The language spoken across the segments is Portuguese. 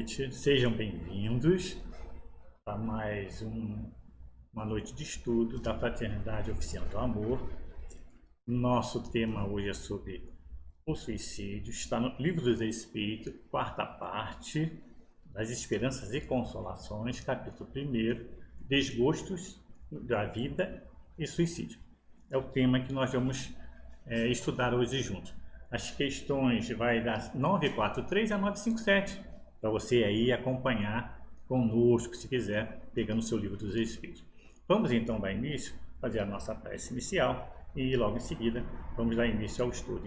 noite, sejam bem-vindos a mais uma noite de estudo da Fraternidade Oficina do Amor. Nosso tema hoje é sobre o suicídio, está no Livro dos Espíritos, quarta parte, das Esperanças e Consolações, capítulo 1, Desgostos da Vida e Suicídio. É o tema que nós vamos estudar hoje juntos. As questões vai das 943 a 957, para você aí acompanhar conosco, se quiser, pegando o seu Livro dos Espíritos. Vamos então dar início, fazer a nossa prece inicial e logo em seguida vamos dar início ao estudo.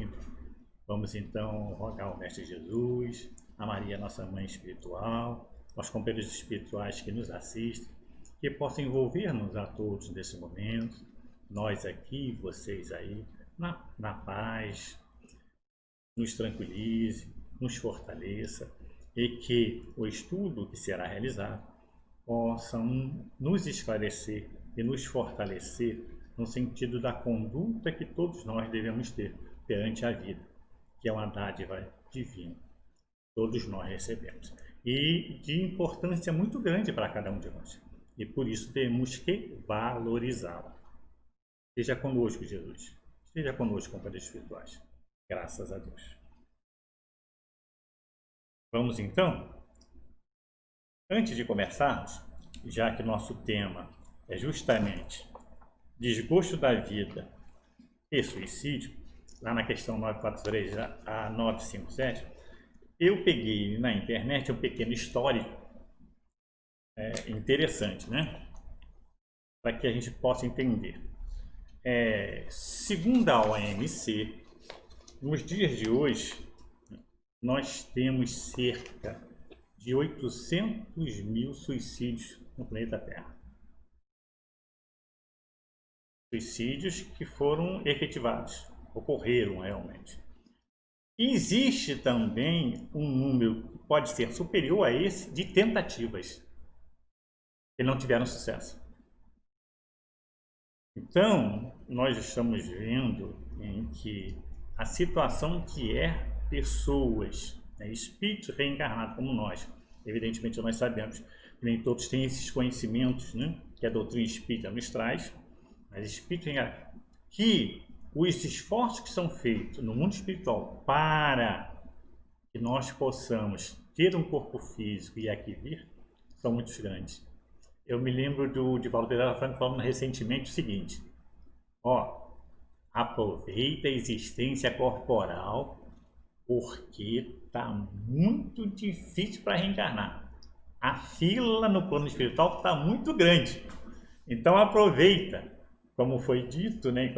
Vamos então rogar ao Mestre Jesus, a Maria, nossa Mãe Espiritual, aos companheiros espirituais que nos assistem, que possam envolver-nos a todos nesse momento, nós aqui, vocês aí, na paz, nos tranquilize, nos fortaleça e que o estudo que será realizado possam nos esclarecer e nos fortalecer no sentido da conduta que todos nós devemos ter perante a vida, que é uma dádiva divina, todos nós recebemos, e de importância muito grande para cada um de nós, e por isso temos que valorizá-la. Esteja conosco, Jesus, esteja conosco, companheiros espirituais. Graças a Deus. Vamos então, antes de começarmos, já que nosso tema é justamente desgosto da vida e suicídio, lá na questão 943 a 957, eu peguei na internet um pequeno histórico interessante, né? Para que a gente possa entender. Segundo a OMC, nos dias de hoje, nós temos cerca de 800 mil suicídios no planeta Terra. Suicídios que foram efetivados, ocorreram realmente. E existe também um número que pode ser superior a esse de tentativas que não tiveram sucesso. Então, nós estamos vendo em que a situação que é pessoas, espíritos reencarnados como nós, evidentemente nós sabemos que nem todos têm esses conhecimentos, né, que a doutrina espírita nos traz, mas espíritos reencarnados, que os esforços que são feitos no mundo espiritual para que nós possamos ter um corpo físico e aqui vir, são muito grandes. Eu me lembro do Divaldo Pereira Franco falando recentemente o seguinte: aproveita a existência corporal porque está muito difícil para reencarnar. A fila no plano espiritual está muito grande. Então aproveita, como foi dito, né?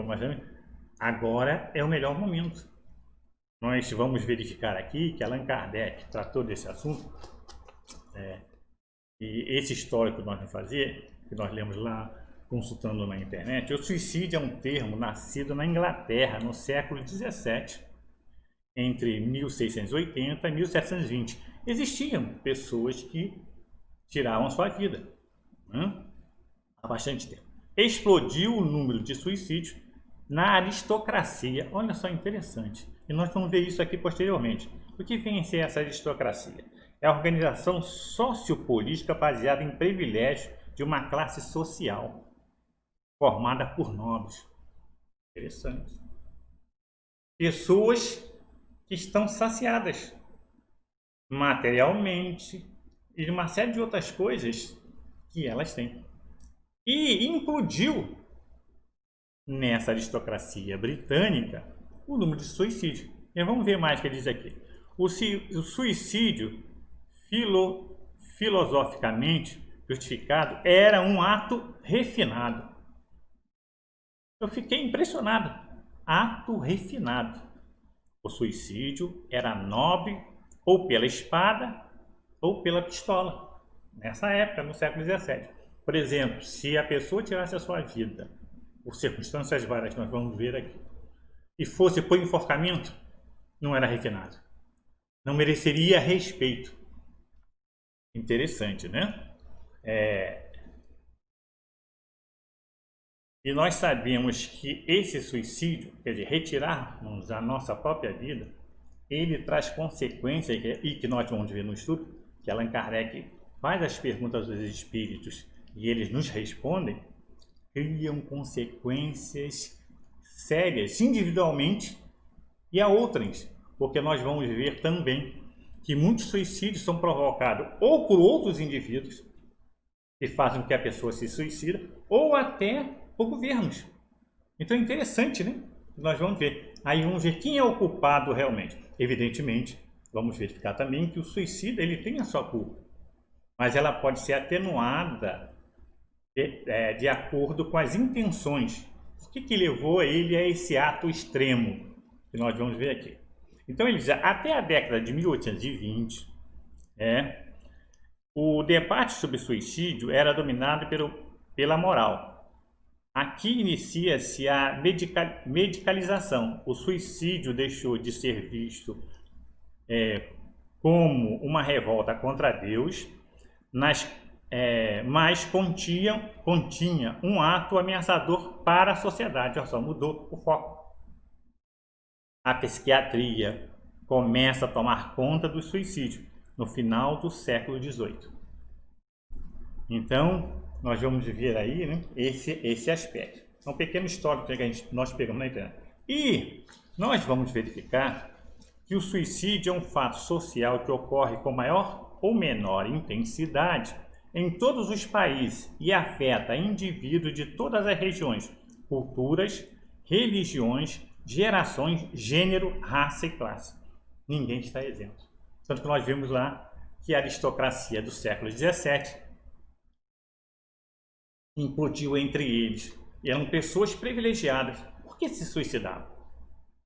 Agora é o melhor momento. Nós vamos verificar aqui que Allan Kardec tratou desse assunto. E esse histórico que nós vamos fazer, que nós lemos lá, consultando na internet, o suicídio é um termo nascido na Inglaterra no século XVII, entre 1680 e 1720. Existiam pessoas que tiravam sua vida, há bastante tempo. Explodiu o número de suicídios na aristocracia. Olha só, interessante. E nós vamos ver isso aqui posteriormente. O que vem a ser essa aristocracia? É a organização sociopolítica baseada em privilégio de uma classe social formada por nobres. Interessante. Pessoas que estão saciadas materialmente e de uma série de outras coisas que elas têm. E implodiu nessa aristocracia britânica o número de suicídios. E vamos ver mais o que ele diz aqui. O suicídio filosoficamente justificado era um ato refinado. Eu fiquei impressionado. Ato refinado. O suicídio era nobre ou pela espada ou pela pistola. Nessa época, no século XVII. Por exemplo, se a pessoa tirasse a sua vida por circunstâncias várias que nós vamos ver aqui, e fosse por enforcamento, não era refinado. Não mereceria respeito. Interessante, né? E nós sabemos que esse suicídio, quer dizer, retirarmos a nossa própria vida, ele traz consequências, e que nós vamos ver no estudo, que Allan Kardec faz as perguntas aos espíritos e eles nos respondem, criam consequências sérias individualmente e a outras, porque nós vamos ver também que muitos suicídios são provocados ou por outros indivíduos que fazem com que a pessoa se suicida, ou até por governos. Então é interessante, né? Nós vamos ver. Aí vamos ver quem é o culpado realmente. Evidentemente, vamos verificar também que o suicídio ele tem a sua culpa, mas ela pode ser atenuada de acordo com as intenções. O que levou ele a esse ato extremo que nós vamos ver aqui? Então ele diz, até a década de 1820, o debate sobre suicídio era dominado pela moral. Aqui inicia-se a medicalização. O suicídio deixou de ser visto como uma revolta contra Deus, mas continha um ato ameaçador para a sociedade. Olha só, mudou o foco. A psiquiatria começa a tomar conta do suicídio no final do século XVIII. Então, nós vamos ver aí, né, esse aspecto. É um pequeno histórico que nós pegamos na internet. E nós vamos verificar que o suicídio é um fato social que ocorre com maior ou menor intensidade em todos os países e afeta indivíduos de todas as regiões, culturas, religiões, gerações, gênero, raça e classe. Ninguém está isento. Tanto que nós vimos lá que a aristocracia do século XVII implodiu entre eles. E eram pessoas privilegiadas. Por que se suicidavam?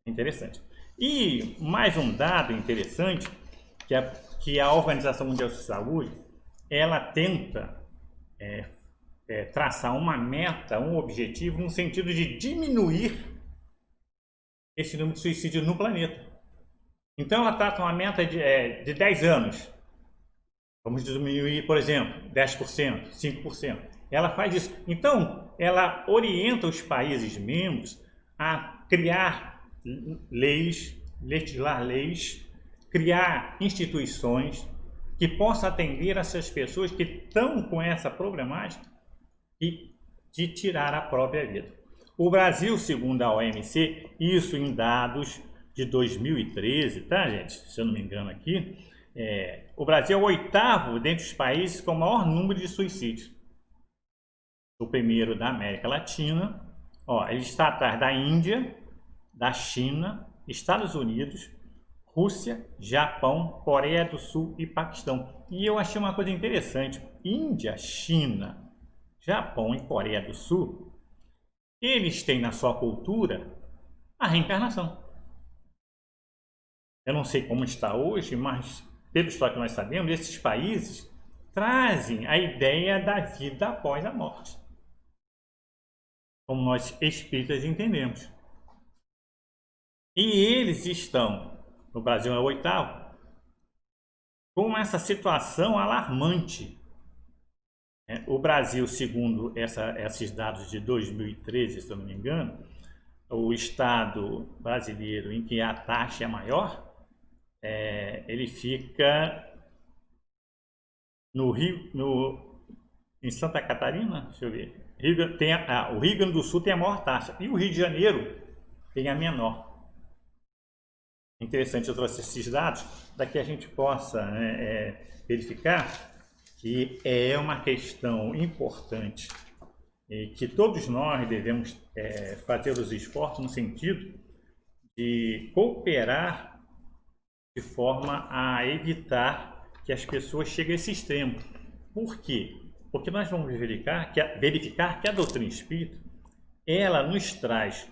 Interessante. E mais um dado interessante, que a Organização Mundial de Saúde, ela tenta traçar uma meta, um objetivo, no sentido de diminuir esse número de suicídios no planeta. Então ela trata uma meta de 10 anos. Vamos diminuir, por exemplo, 10%, 5%. Ela faz isso. Então, ela orienta os países membros a criar leis, legislar leis, criar instituições que possam atender essas pessoas que estão com essa problemática e de tirar a própria vida. O Brasil, segundo a OMC, isso em dados de 2013, tá, gente? Se eu não me engano aqui, o Brasil é o 8º dentre os países com o maior número de suicídios. O primeiro da América Latina, ele está atrás da Índia, da China, Estados Unidos, Rússia, Japão, Coreia do Sul e Paquistão. E eu achei uma coisa interessante, Índia, China, Japão e Coreia do Sul, eles têm na sua cultura a reencarnação. Eu não sei como está hoje, mas pelo histórico que nós sabemos, esses países trazem a ideia da vida após a morte, como nós espíritas entendemos. E eles estão, no Brasil é o 8º, com essa situação alarmante. O Brasil, segundo esses dados de 2013, se eu não me engano, o estado brasileiro em que a taxa é maior, ele fica no Rio, em Santa Catarina, deixa eu ver. O Rio Grande do Sul tem a maior taxa e o Rio de Janeiro tem a menor. Interessante, eu trouxe esses dados para que a gente possa verificar que é uma questão importante e que todos nós devemos fazer os esforços no sentido de cooperar de forma a evitar que as pessoas cheguem a esse extremo. Por quê? Porque nós vamos verificar que a doutrina espírita, ela nos traz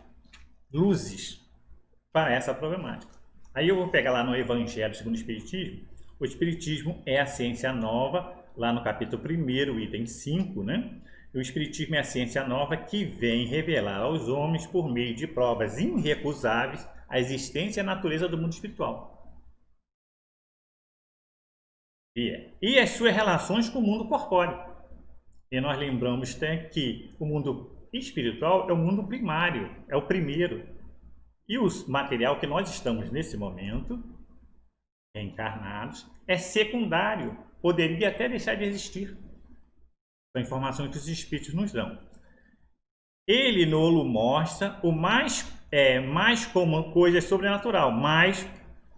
luzes para essa problemática. Aí eu vou pegar lá no Evangelho segundo o Espiritismo. O Espiritismo é a ciência nova, lá no capítulo 1º, item 5, né? O Espiritismo é a ciência nova que vem revelar aos homens, por meio de provas irrecusáveis, a existência e a natureza do mundo espiritual. E as suas relações com o mundo corpóreo. E nós lembramos que o mundo espiritual é o mundo primário, é o primeiro. E o material que nós estamos nesse momento, encarnados, é secundário. poderia até deixar de existir. São informações que os espíritos nos dão. Ele nolo mostra o mais como coisa sobrenatural, mas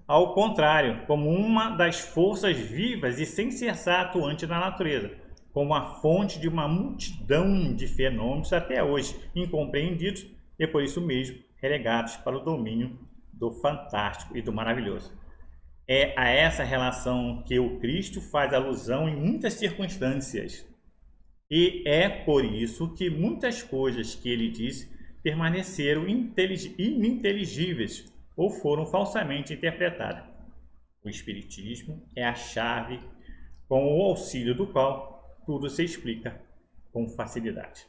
ao contrário, como uma das forças vivas e sem cessar atuante na natureza, como a fonte de uma multidão de fenômenos até hoje incompreendidos e por isso mesmo relegados para o domínio do fantástico e do maravilhoso. É a essa relação que o Cristo faz alusão em muitas circunstâncias. E é por isso que muitas coisas que ele disse permaneceram ininteligíveis ou foram falsamente interpretadas. O Espiritismo é a chave com o auxílio do qual tudo se explica com facilidade.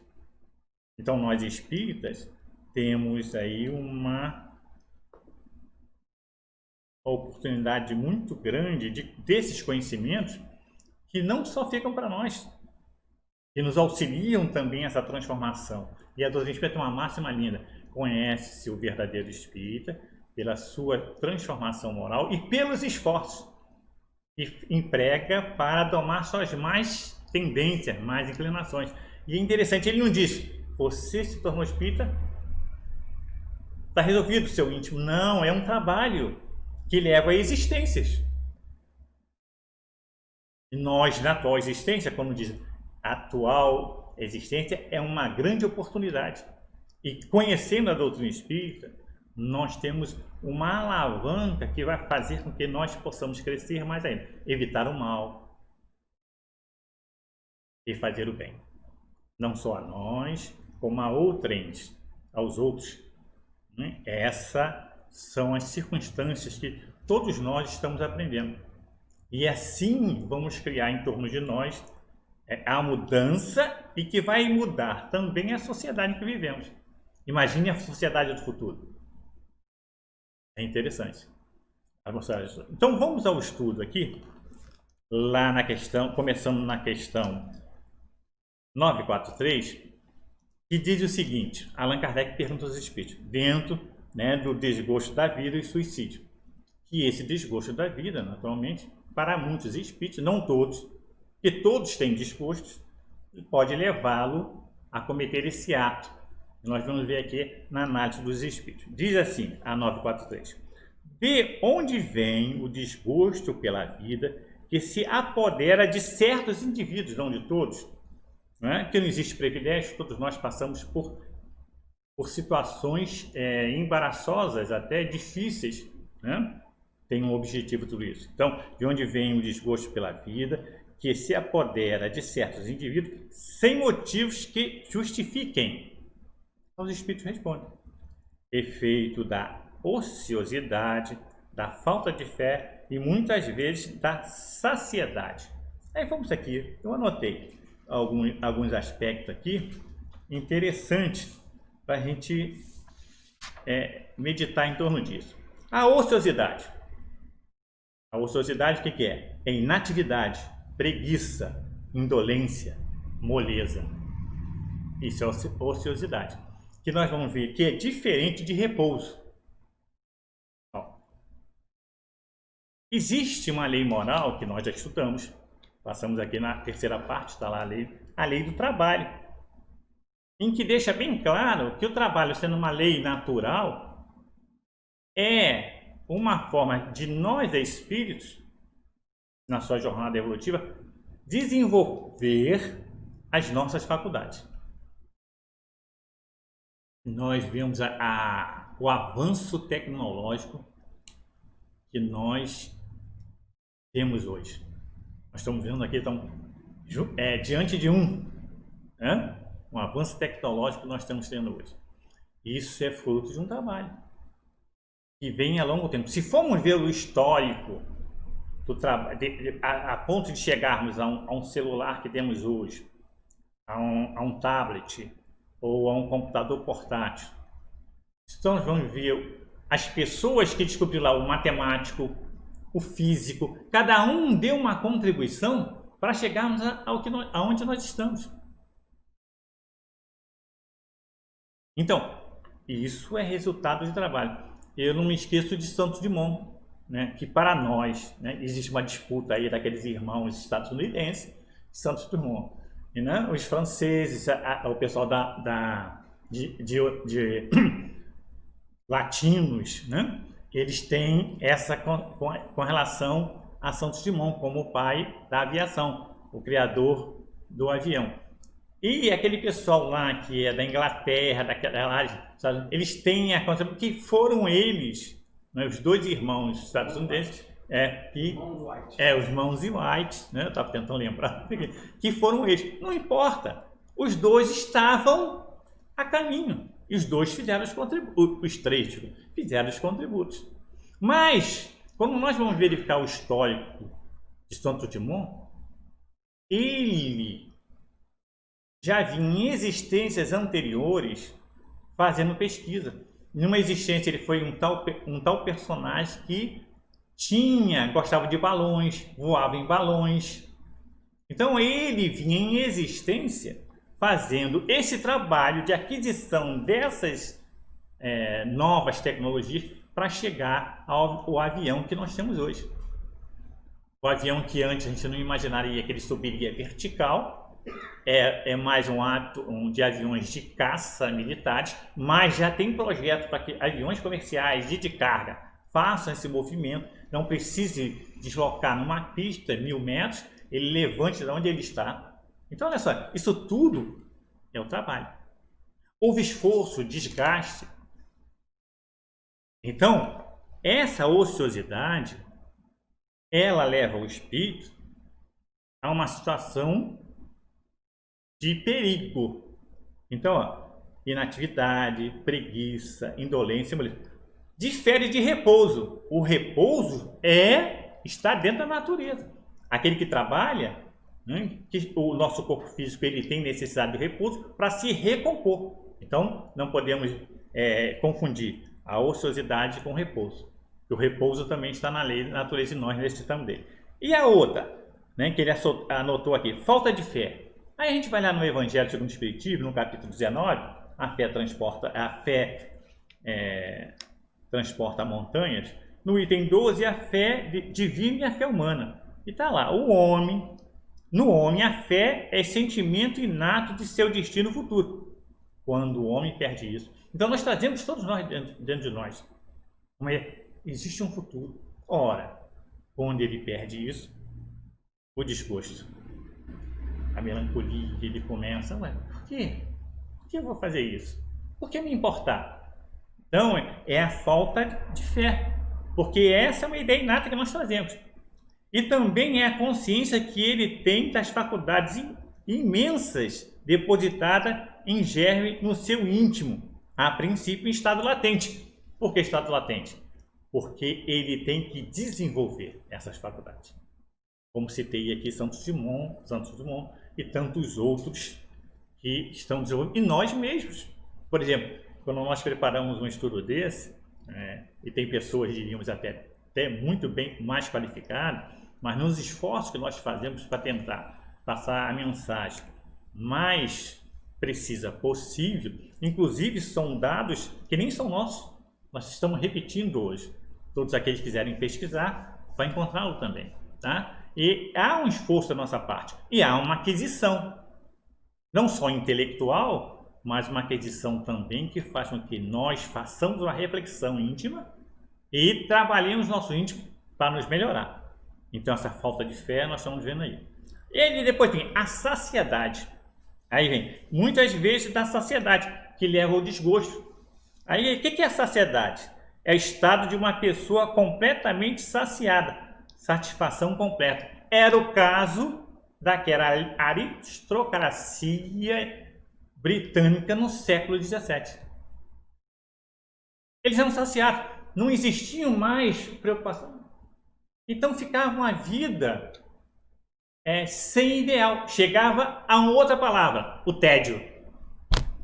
Então nós espíritas temos aí uma oportunidade muito grande desses conhecimentos que não só ficam para nós, que nos auxiliam também essa transformação. E a doutrina espírita tem uma máxima linda: conhece-se o verdadeiro espírita pela sua transformação moral e pelos esforços que emprega para domar suas mais tendências, mais inclinações. E é interessante, ele não diz: você se tornou espírita, está resolvido o seu íntimo. Não, é um trabalho que leva a existências. E nós, na atual existência, como diz, a atual existência é uma grande oportunidade. E conhecendo a doutrina espírita, nós temos uma alavanca que vai fazer com que nós possamos crescer mais ainda, evitar o mal e fazer o bem, não só a nós, como a outrens, aos outros. Essas são as circunstâncias que todos nós estamos aprendendo. E assim vamos criar em torno de nós a mudança e que vai mudar também a sociedade em que vivemos. Imagine a sociedade do futuro. É interessante. Então vamos ao estudo aqui, lá na questão, começando na questão 943, que diz o seguinte: Allan Kardec pergunta aos espíritos, dentro do desgosto da vida e suicídio, que esse desgosto da vida, naturalmente, para muitos espíritos, não todos, que todos têm desgostos, pode levá-lo a cometer esse ato. Nós vamos ver aqui na análise dos espíritos. Diz assim, a 943: de onde vem o desgosto pela vida que se apodera de certos indivíduos, não de todos, que não existe privilégio, todos nós passamos por situações embaraçosas, até difíceis, tem um objetivo tudo isso. Então, de onde vem o desgosto pela vida que se apodera de certos indivíduos sem motivos que justifiquem? Os espíritos respondem: efeito da ociosidade, da falta de fé e muitas vezes da saciedade. Aí vamos aqui, eu anotei alguns aspectos aqui interessantes para a gente meditar em torno disso. A ociosidade. A ociosidade o que é? É inatividade, preguiça, indolência, moleza. Isso é ociosidade, que nós vamos ver que é diferente de repouso. Existe uma lei moral que nós já estudamos, passamos aqui na terceira parte, está lá a lei do trabalho, em que deixa bem claro que o trabalho, sendo uma lei natural, é uma forma de nós, espíritos, na sua jornada evolutiva, desenvolver as nossas faculdades. Nós vemos o avanço tecnológico que nós temos hoje. Nós estamos vendo aqui, diante de um avanço tecnológico que nós estamos tendo hoje. Isso é fruto de um trabalho que vem a longo tempo. Se formos ver o histórico do trabalho, a ponto de chegarmos a um celular que temos hoje, a um tablet ou a um computador portátil, então nós vamos ver as pessoas que descobriram lá, o matemático, o físico, cada um deu uma contribuição para chegarmos aonde nós estamos. Então, isso é resultado de trabalho. Eu não me esqueço de Santos Dumont, né, que para nós, né, existe uma disputa aí daqueles irmãos estadunidenses, Santos Dumont, e, né, os franceses, o pessoal de latinos, né, eles têm essa com relação a Santos Dumont como o pai da aviação, o criador do avião. E aquele pessoal lá que é da Inglaterra, daquela área, sabe, eles têm a concepção que foram eles, né, os dois irmãos estadunidenses, os Mons e White, né, eu estava tentando lembrar, que foram eles. Não importa, os dois estavam a caminho e os dois fizeram os contributos, os três fizeram os contributos. Mas, quando nós vamos verificar o histórico de Santos Dumont, ele já vinha em existências anteriores fazendo pesquisa. Numa existência ele foi um tal personagem que gostava de balões, voava em balões. Então ele vinha em existência fazendo esse trabalho de aquisição dessas novas tecnologias para chegar ao avião que nós temos hoje. O avião que antes a gente não imaginaria que ele subiria vertical, é mais um ato de aviões de caça militares, mas já tem projeto para que aviões comerciais de carga façam esse movimento, não precise deslocar numa pista 1000 metros, ele levante de onde ele está. Então olha só, isso tudo é o trabalho. Houve esforço, desgaste. Então, essa ociosidade, ela leva o espírito a uma situação de perigo. Então, ó, inatividade, preguiça, indolência, difere de repouso. O repouso está dentro da natureza. Aquele que trabalha, né, que o nosso corpo físico ele tem necessidade de repouso para se recompor. Então, não podemos confundir a ociosidade com o repouso. O repouso também está na lei da natureza e nós necessitamos dele. E a outra, né, que ele anotou aqui, falta de fé. Aí a gente vai lá no Evangelho segundo o Espiritismo, no capítulo 19, a fé transporta montanhas. No item 12, a fé divina e a fé humana. E está lá, no homem a fé é sentimento inato de seu destino futuro. Quando o homem perde isso. Então nós trazemos todos nós dentro de nós. Existe um futuro. Ora, quando ele perde isso, o desgosto, a melancolia, ele começa, por quê? Por que eu vou fazer isso? Por que me importar? Então, é a falta de fé, porque essa é uma ideia inata que nós trazemos. E também é a consciência que ele tem das faculdades imensas depositadas em germe no seu íntimo, a princípio em estado latente. Por que estado latente? Porque ele tem que desenvolver essas faculdades. Como citei aqui Santos Dumont e tantos outros que estão desenvolvendo, e nós mesmos. Por exemplo, quando nós preparamos um estudo desse, e tem pessoas, diríamos até muito bem mais qualificadas, mas nos esforços que nós fazemos para tentar passar a mensagem mais precisa possível, inclusive são dados que nem são nossos, nós estamos repetindo hoje. Todos aqueles que quiserem pesquisar, vai encontrá-lo também, tá? E há um esforço da nossa parte, e há uma aquisição, não só intelectual, mas uma aquisição também que faz com que nós façamos uma reflexão íntima e trabalhemos nosso íntimo para nos melhorar. Então essa falta de fé nós estamos vendo aí. E depois tem a saciedade. Aí vem, muitas vezes da saciedade, que leva ao desgosto. Aí o que é a saciedade? É o estado de uma pessoa completamente saciada. Satisfação completa. Era o caso daquela aristocracia britânica no século XVII. Eles eram saciados, não existiam mais preocupação. Então ficava uma vida sem ideal. Chegava a uma outra palavra, o tédio.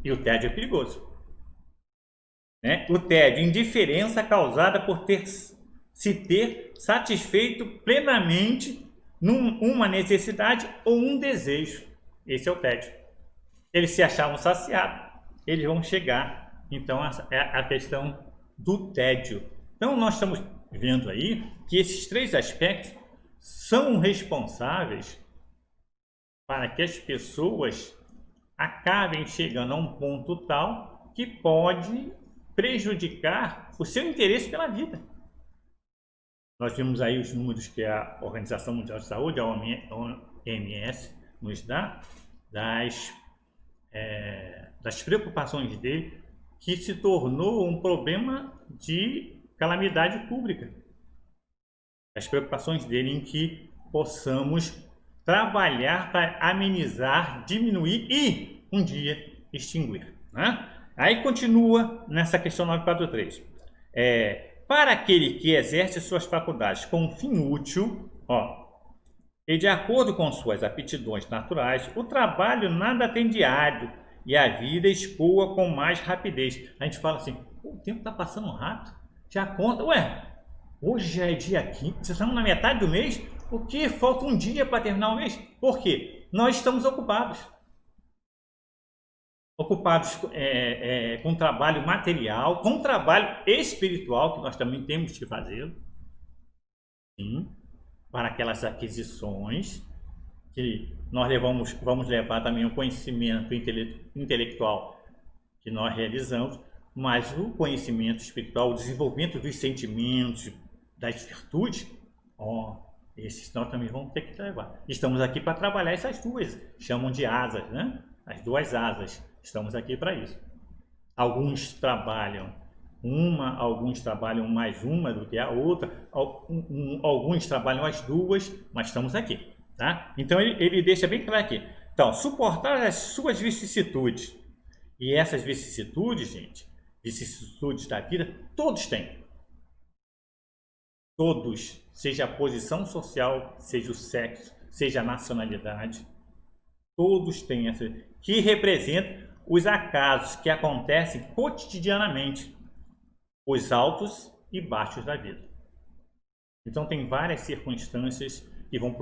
E o tédio é perigoso. O tédio, indiferença causada por se ter satisfeito plenamente uma necessidade ou um desejo. Esse é o tédio. Eles se achavam saciados, eles vão chegar. Então, a questão do tédio. Então, nós estamos vendo aí que esses três aspectos são responsáveis para que as pessoas acabem chegando a um ponto tal que pode prejudicar o seu interesse pela vida. Nós vimos aí os números que a Organização Mundial de Saúde, a OMS, nos dá das preocupações dele, que se tornou um problema de calamidade pública. As preocupações dele em que possamos trabalhar para amenizar, diminuir e um dia extinguir, né? Aí continua nessa questão 943. Para aquele que exerce suas faculdades com um fim útil, e de acordo com suas aptidões naturais, o trabalho nada tem de árduo e a vida escoa com mais rapidez. A gente fala assim, o tempo está passando rápido, já conta, hoje já é dia 15, vocês estamos na metade do mês, o que? Falta um dia para terminar o mês? Por quê? Nós estamos ocupados. Com trabalho material, com trabalho espiritual, que nós também temos que fazer, sim, para aquelas aquisições, que nós vamos levar também o conhecimento intelectual que nós realizamos, mas o conhecimento espiritual, o desenvolvimento dos sentimentos, das virtudes, esses nós também vamos ter que levar. Estamos aqui para trabalhar essas duas, chamam de asas, né? As duas asas. Estamos aqui para isso. Alguns trabalham alguns trabalham mais uma do que a outra, alguns trabalham as duas, mas estamos aqui, tá? Então ele deixa bem claro aqui. Então, suportar as suas vicissitudes. E essas vicissitudes, gente, vicissitudes da vida, todos têm. Todos, seja a posição social, seja o sexo, seja a nacionalidade, todos têm essa, que representa os acasos que acontecem cotidianamente, os altos e baixos da vida. Então tem várias circunstâncias que vão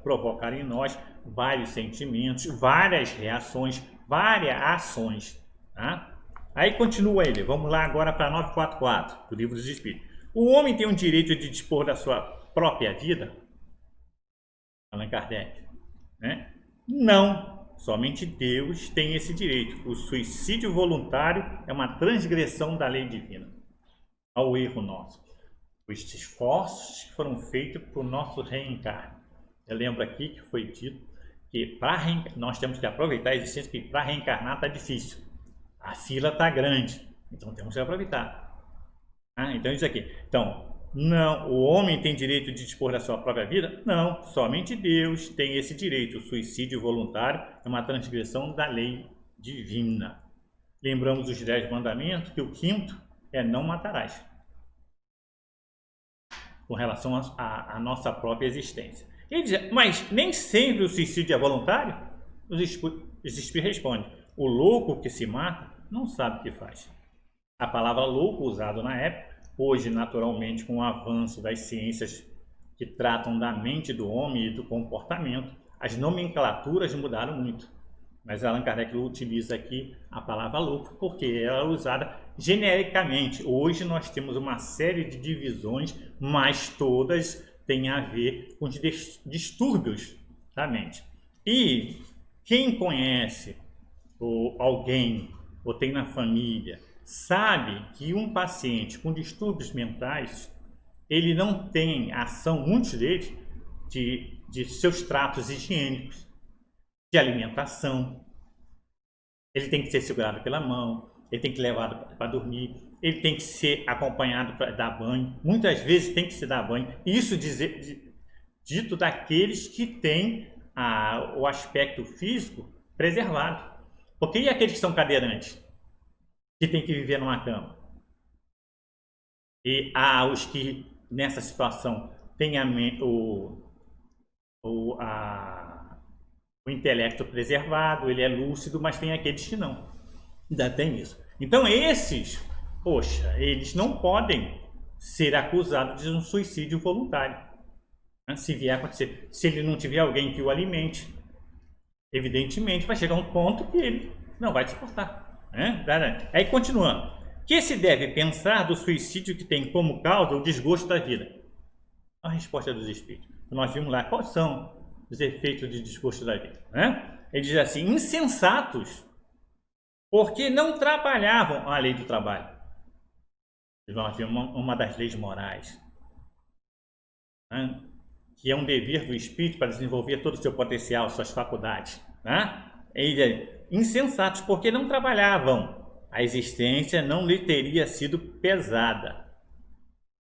provocar em nós vários sentimentos, várias reações, várias ações, tá? Aí continua ele, vamos lá agora para 944, do Livro dos Espíritos. O homem tem o direito de dispor da sua própria vida? Allan Kardec, né? Não. Somente Deus tem esse direito. O suicídio voluntário é uma transgressão da lei divina, ao erro nosso. Os esforços que foram feitos para o nosso reencarno. Eu lembro aqui que foi dito que nós temos que aproveitar a existência, que para reencarnar está difícil. A fila está grande, então temos que aproveitar. Então isso aqui. Então, não, o homem tem direito de dispor da sua própria vida? Não, somente Deus tem esse direito. O suicídio voluntário é uma transgressão da lei divina. Lembramos os 10 mandamentos, que o quinto é não matarás, com relação à nossa própria existência. Ele diz, mas nem sempre o suicídio é voluntário? Os espíritos respondem, o louco que se mata não sabe o que faz. A palavra louco, usada na época, hoje, naturalmente, com o avanço das ciências que tratam da mente do homem e do comportamento, as nomenclaturas mudaram muito. Mas Allan Kardec utiliza aqui a palavra louco porque ela é usada genericamente. Hoje nós temos uma série de divisões, mas todas têm a ver com os distúrbios da mente. E quem conhece alguém ou tem na família sabe que um paciente com distúrbios mentais, ele não tem ação, muitos deles, de seus tratos higiênicos, de alimentação. Ele tem que ser segurado pela mão, ele tem que ser levado para dormir, ele tem que ser acompanhado para dar banho, muitas vezes tem que se dar banho. Isso dito daqueles que têm o aspecto físico preservado. Porque e aqueles que são cadeirantes? Que tem que viver numa cama. E há os que nessa situação têm o intelecto preservado, ele é lúcido, mas tem aqueles que não. Ainda tem isso. Então esses, poxa, eles não podem ser acusados de um suicídio voluntário. Se vier a acontecer, se ele não tiver alguém que o alimente, evidentemente vai chegar um ponto que ele não vai suportar. Aí continuando, Que se deve pensar do suicídio que tem como causa o desgosto da vida? A resposta dos espíritos. Nós vimos lá quais são os efeitos de desgosto da vida, né? Ele diz assim: insensatos, porque não trabalhavam a lei do trabalho. Nós vimos uma das leis morais, né? Que é um dever do espírito para desenvolver todo o seu potencial, suas faculdades, né? Ele é insensatos, porque não trabalhavam. A existência não lhe teria sido pesada.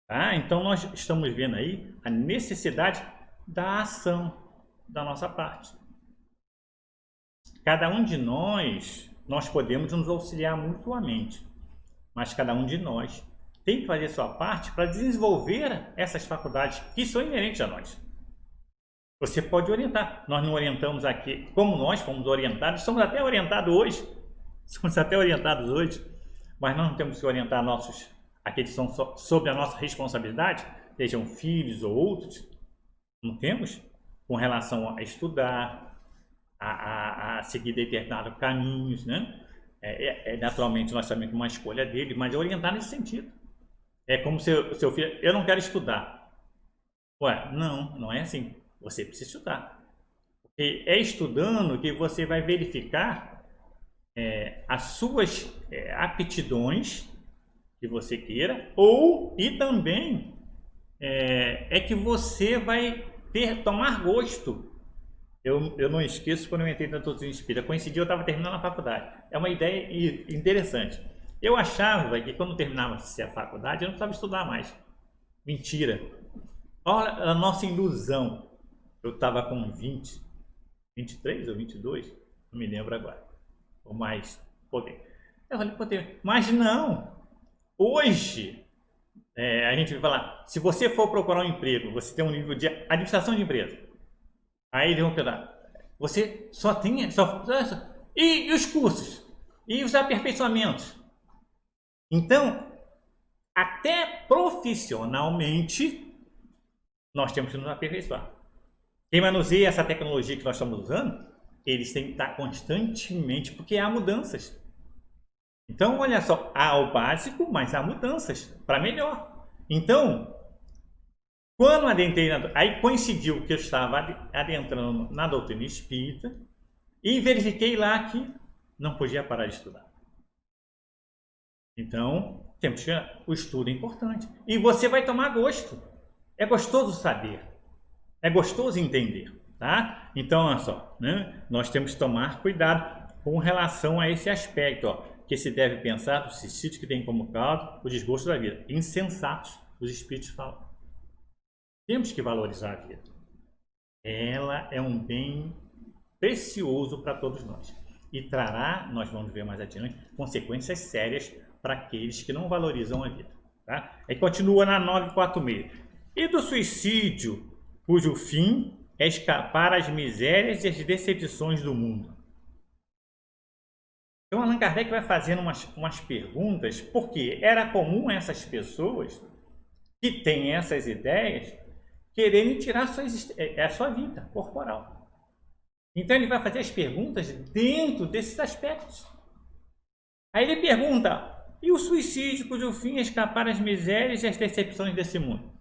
Tá? Então nós estamos vendo aí a necessidade da ação da nossa parte. Cada um de nós podemos nos auxiliar mutuamente, mas cada um de nós tem que fazer sua parte para desenvolver essas faculdades que são inerentes a nós. Você pode orientar. Nós não orientamos aqui como nós fomos orientados, somos até orientados hoje, mas nós não temos que orientar aqueles que são sob a nossa responsabilidade, sejam filhos ou outros, não temos, com relação a estudar, a seguir determinados caminhos, né? Naturalmente nós sabemos uma escolha dele, mas é orientar nesse sentido. É como seu filho, eu não quero estudar. Ué, não é assim. Você precisa estudar. Porque é estudando que você vai verificar as suas aptidões que você queira, e também que você vai tomar gosto. Eu não esqueço quando eu entrei na doutrina espírita. Coincidiu, eu estava terminando a faculdade. É uma ideia interessante. Eu achava que quando terminava a faculdade eu não precisava estudar mais. Mentira. Olha a nossa ilusão. Eu estava com 23 ou 22, não me lembro agora. Ou mais, poder. Eu falei, poder. Mas não. Hoje, a gente vai falar, se você for procurar um emprego, você tem um nível de administração de empresa. Aí eles vão perguntar, você só tem... E os cursos? E os aperfeiçoamentos? Então, até profissionalmente, nós temos que nos aperfeiçoar. Quem manuseia essa tecnologia que nós estamos usando, eles têm que estar constantemente, porque há mudanças. Então, olha só, há o básico, mas há mudanças para melhor. Então, quando adentrei, aí coincidiu que eu estava adentrando na doutrina espírita e verifiquei lá que não podia parar de estudar. Então, temos que o estudo é importante. E você vai tomar gosto. É gostoso saber. É gostoso entender, tá? Então, olha só, né? Nós temos que tomar cuidado com relação a esse aspecto, ó, que se deve pensar do suicídio que tem como causa o desgosto da vida. Insensatos, os espíritos falam. Temos que valorizar a vida. Ela é um bem precioso para todos nós. E trará, nós vamos ver mais adiante, consequências sérias para aqueles que não valorizam a vida. Tá? Aí continua na 946. E do suicídio, cujo fim é escapar às misérias e às decepções do mundo. Então Allan Kardec vai fazendo umas perguntas, porque era comum essas pessoas que têm essas ideias quererem tirar a sua vida corporal. Então ele vai fazer as perguntas dentro desses aspectos. Aí ele pergunta, e o suicídio cujo fim é escapar às misérias e às decepções desse mundo?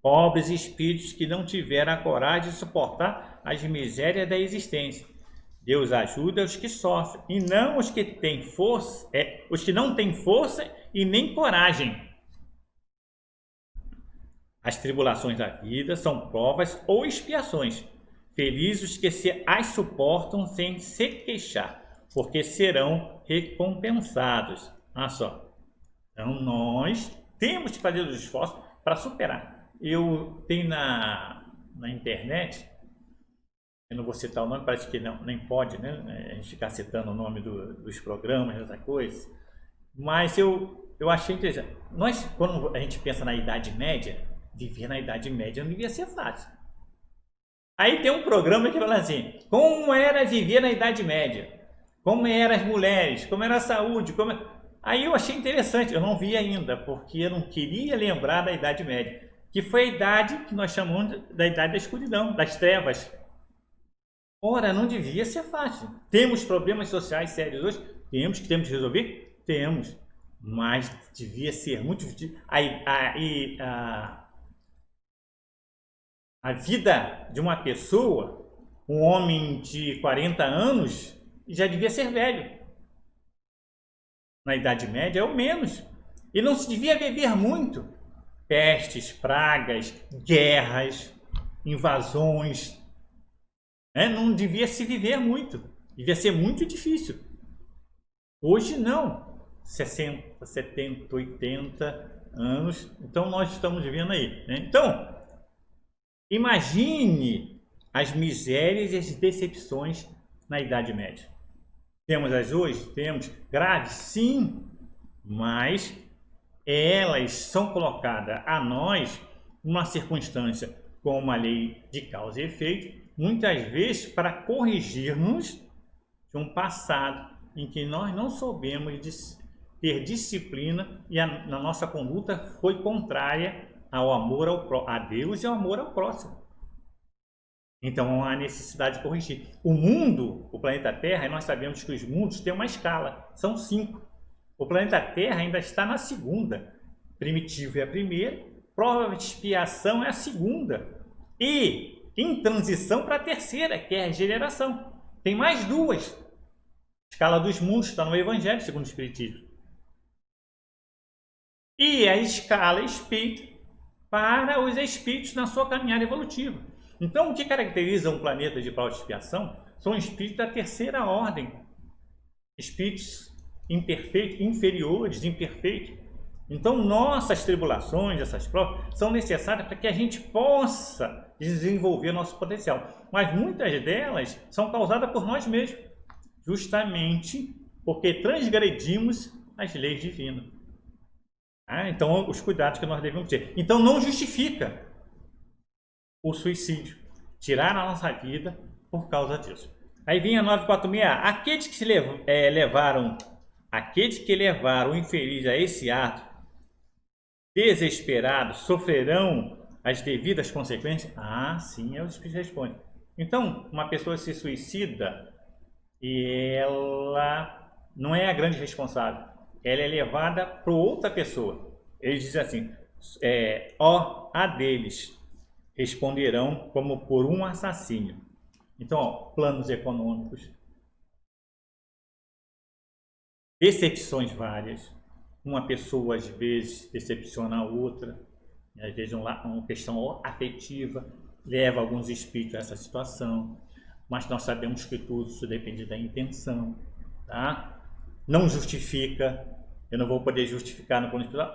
Pobres espíritos que não tiveram a coragem de suportar as misérias da existência. Deus ajuda os que sofrem, e não os que têm força, os que não têm força e nem coragem. As tribulações da vida são provas ou expiações. Felizes os que as suportam sem se queixar, porque serão recompensados. Olha só. Então nós temos que fazer os esforços para superar. Eu tenho na internet, eu não vou citar o nome, parece que nem pode, né? A gente ficar citando o nome dos programas, essa coisa. Mas eu achei interessante. Nós, quando a gente pensa na Idade Média, viver na Idade Média não devia ser fácil. Aí tem um programa que fala assim, como era viver na Idade Média? Como eram as mulheres? Como era a saúde? Aí eu achei interessante, eu não vi ainda, porque eu não queria lembrar da Idade Média, que foi a idade que nós chamamos da Idade da Escuridão, das Trevas. Ora, não devia ser fácil. Temos problemas sociais sérios hoje? Temos que resolver? Temos. mas devia ser muito. A vida de uma pessoa, um homem de 40 anos, já devia ser velho. Na Idade Média, ou menos. E não se devia viver muito. Pestes, pragas, guerras, invasões. Não devia se viver muito. Devia ser muito difícil. Hoje não. 60, 70, 80 anos. Então nós estamos vivendo aí. Então, imagine as misérias e as decepções na Idade Média. Temos as hoje? Temos. Graves? Sim. Mas elas são colocadas a nós numa circunstância com uma lei de causa e efeito, muitas vezes para corrigirmos de um passado em que nós não soubemos ter disciplina e a nossa conduta foi contrária ao amor a Deus e ao amor ao próximo. Então há necessidade de corrigir. O mundo, o planeta Terra, e nós sabemos que os mundos têm uma escala, são 5. O planeta Terra ainda está na segunda. Primitivo é a primeira, prova de expiação é a segunda. E em transição para a terceira, que é a regeneração. Tem mais 2. A escala dos mundos está no Evangelho, segundo o Espiritismo. E a escala espírita para os espíritos na sua caminhada evolutiva. Então, o que caracteriza um planeta de prova de expiação são espíritos da terceira ordem. Espíritos imperfeitos, inferiores, imperfeitos. Então, nossas tribulações, essas provas, são necessárias para que a gente possa desenvolver nosso potencial. Mas muitas delas são causadas por nós mesmos, justamente porque transgredimos as leis divinas. Então, os cuidados que nós devemos ter. Então, não justifica o suicídio, tirar a nossa vida por causa disso. Aí vem a 946, aqueles que levaram o infeliz a esse ato desesperado sofrerão as devidas consequências? Sim, é o Espírito responde. Então, uma pessoa se suicida e ela não é a grande responsável, ela é levada para outra pessoa. Ele diz assim, a deles responderão como por um assassínio. Então, planos econômicos, decepções várias. Uma pessoa, às vezes, decepciona a outra. Às vezes, uma questão afetiva leva alguns espíritos a essa situação. Mas nós sabemos que tudo isso depende da intenção. Tá? Não justifica. Eu não vou poder justificar no plano espiritual.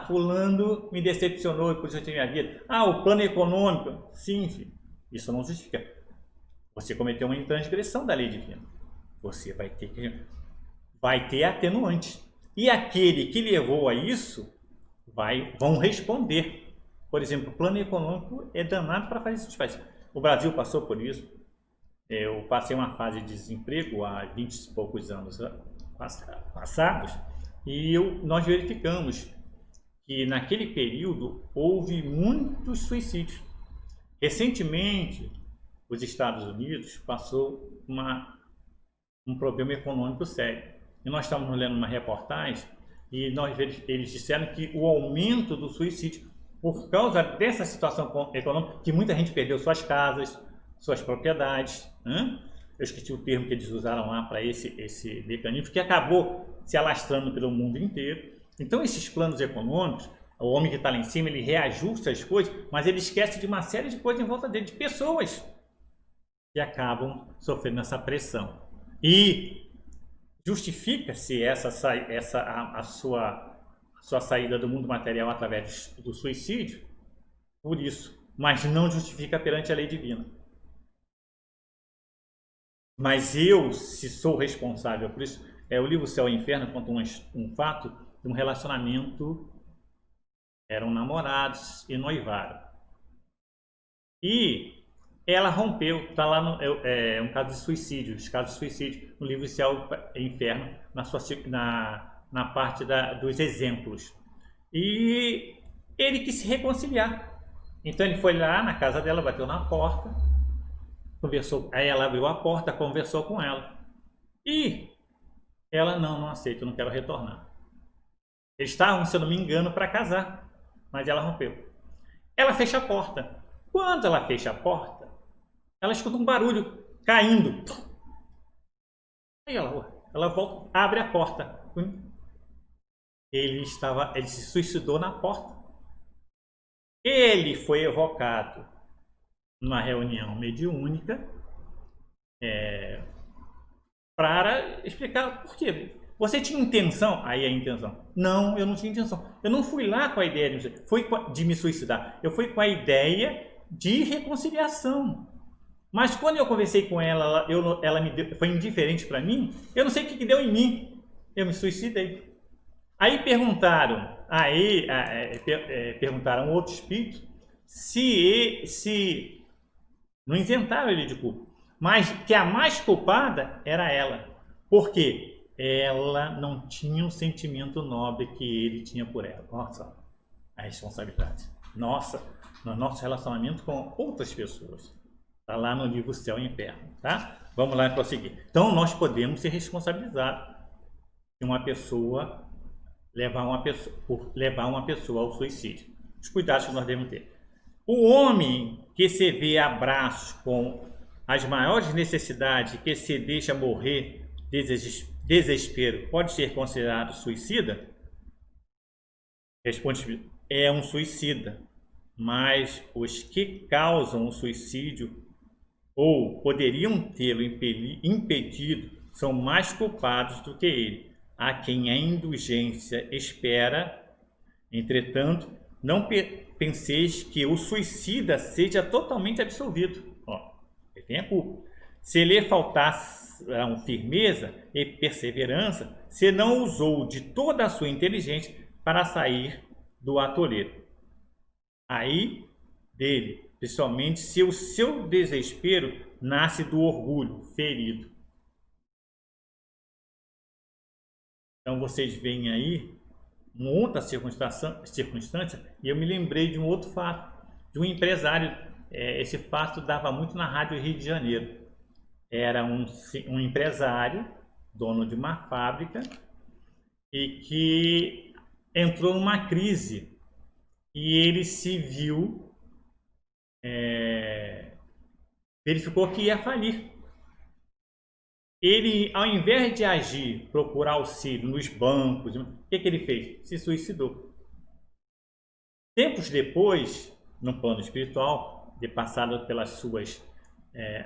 Fulano me decepcionou e por isso eu tenho minha vida. O plano econômico. Sim, filho. Isso não justifica. Você cometeu uma transgressão da lei divina. Você vai ter atenuante. E aquele que levou a isso vão responder. Por exemplo, o plano econômico é danado para fazer esses países. O Brasil passou por isso. Eu passei uma fase de desemprego há 20 e poucos anos passados e nós verificamos que naquele período houve muitos suicídios. Recentemente, os Estados Unidos passou um problema econômico sério. E nós estávamos lendo uma reportagem e eles disseram que o aumento do suicídio, por causa dessa situação econômica, que muita gente perdeu suas casas, suas propriedades, eu esqueci o termo que eles usaram lá para esse mecanismo, que acabou se alastrando pelo mundo inteiro. Então, esses planos econômicos, o homem que está lá em cima, ele reajusta as coisas, mas ele esquece de uma série de coisas em volta dele, de pessoas que acabam sofrendo essa pressão. E justifica-se a sua saída do mundo material através do suicídio por isso, mas não justifica perante a lei divina. Mas eu, se sou responsável por isso, o livro Céu e Inferno conta um fato de um relacionamento, eram namorados e noivaram. E ela rompeu, está lá um caso de suicídio, os casos de suicídio no livro Céu e Inferno, na parte dos exemplos. E ele quis se reconciliar. Então ele foi lá na casa dela, bateu na porta, conversou, aí ela abriu a porta, conversou com ela. E ela, não aceito, não quero retornar. Eles estavam, se eu não me engano, para casar, mas ela rompeu. Ela fecha a porta. Quando ela fecha a porta, ela escuta um barulho caindo. Aí ela volta, abre a porta. Ele se suicidou na porta. Ele foi evocado numa reunião mediúnica para explicar por quê. Você tinha intenção? Aí a intenção. Não, eu não tinha intenção. Eu não fui lá com a ideia de me suicidar. Eu fui com a ideia de reconciliação. Mas quando eu conversei com ela, ela foi indiferente para mim. Eu não sei o que deu em mim. Eu me suicidei. Aí perguntaram, perguntaram outro espírito se não isentaram ele de culpa, mas que a mais culpada era ela, porque ela não tinha o sentimento nobre que ele tinha por ela. Nossa, a responsabilidade. Nossa, no nosso relacionamento com outras pessoas. Está lá no livro Céu e Inferno, tá? Vamos lá prosseguir. Então nós podemos ser responsabilizados se uma pessoa por levar uma pessoa ao suicídio. Os cuidados que nós devemos ter. O homem que se vê a braços com as maiores necessidades, que se deixa morrer desespero, pode ser considerado suicida? Responde: é um suicida, mas os que causam o suicídio ou poderiam tê-lo impedido são mais culpados do que ele, a quem a indulgência espera. Entretanto, não penseis que o suicida seja totalmente absolvido. Ele tem a culpa. Se lhe faltaram firmeza e perseverança, se não usou de toda a sua inteligência para sair do atoleiro. Aí dele, principalmente se o seu desespero nasce do orgulho ferido. Então vocês veem aí uma outra circunstância, e eu me lembrei de um outro fato, de um empresário. Esse fato dava muito na Rádio Rio de Janeiro. Era um empresário, dono de uma fábrica, e que entrou numa crise, e ele se viu, verificou que ia falir. Ele, ao invés de agir, procurar auxílio nos bancos, o que ele fez? Se suicidou. Tempos depois, no plano espiritual, de passado pelas suas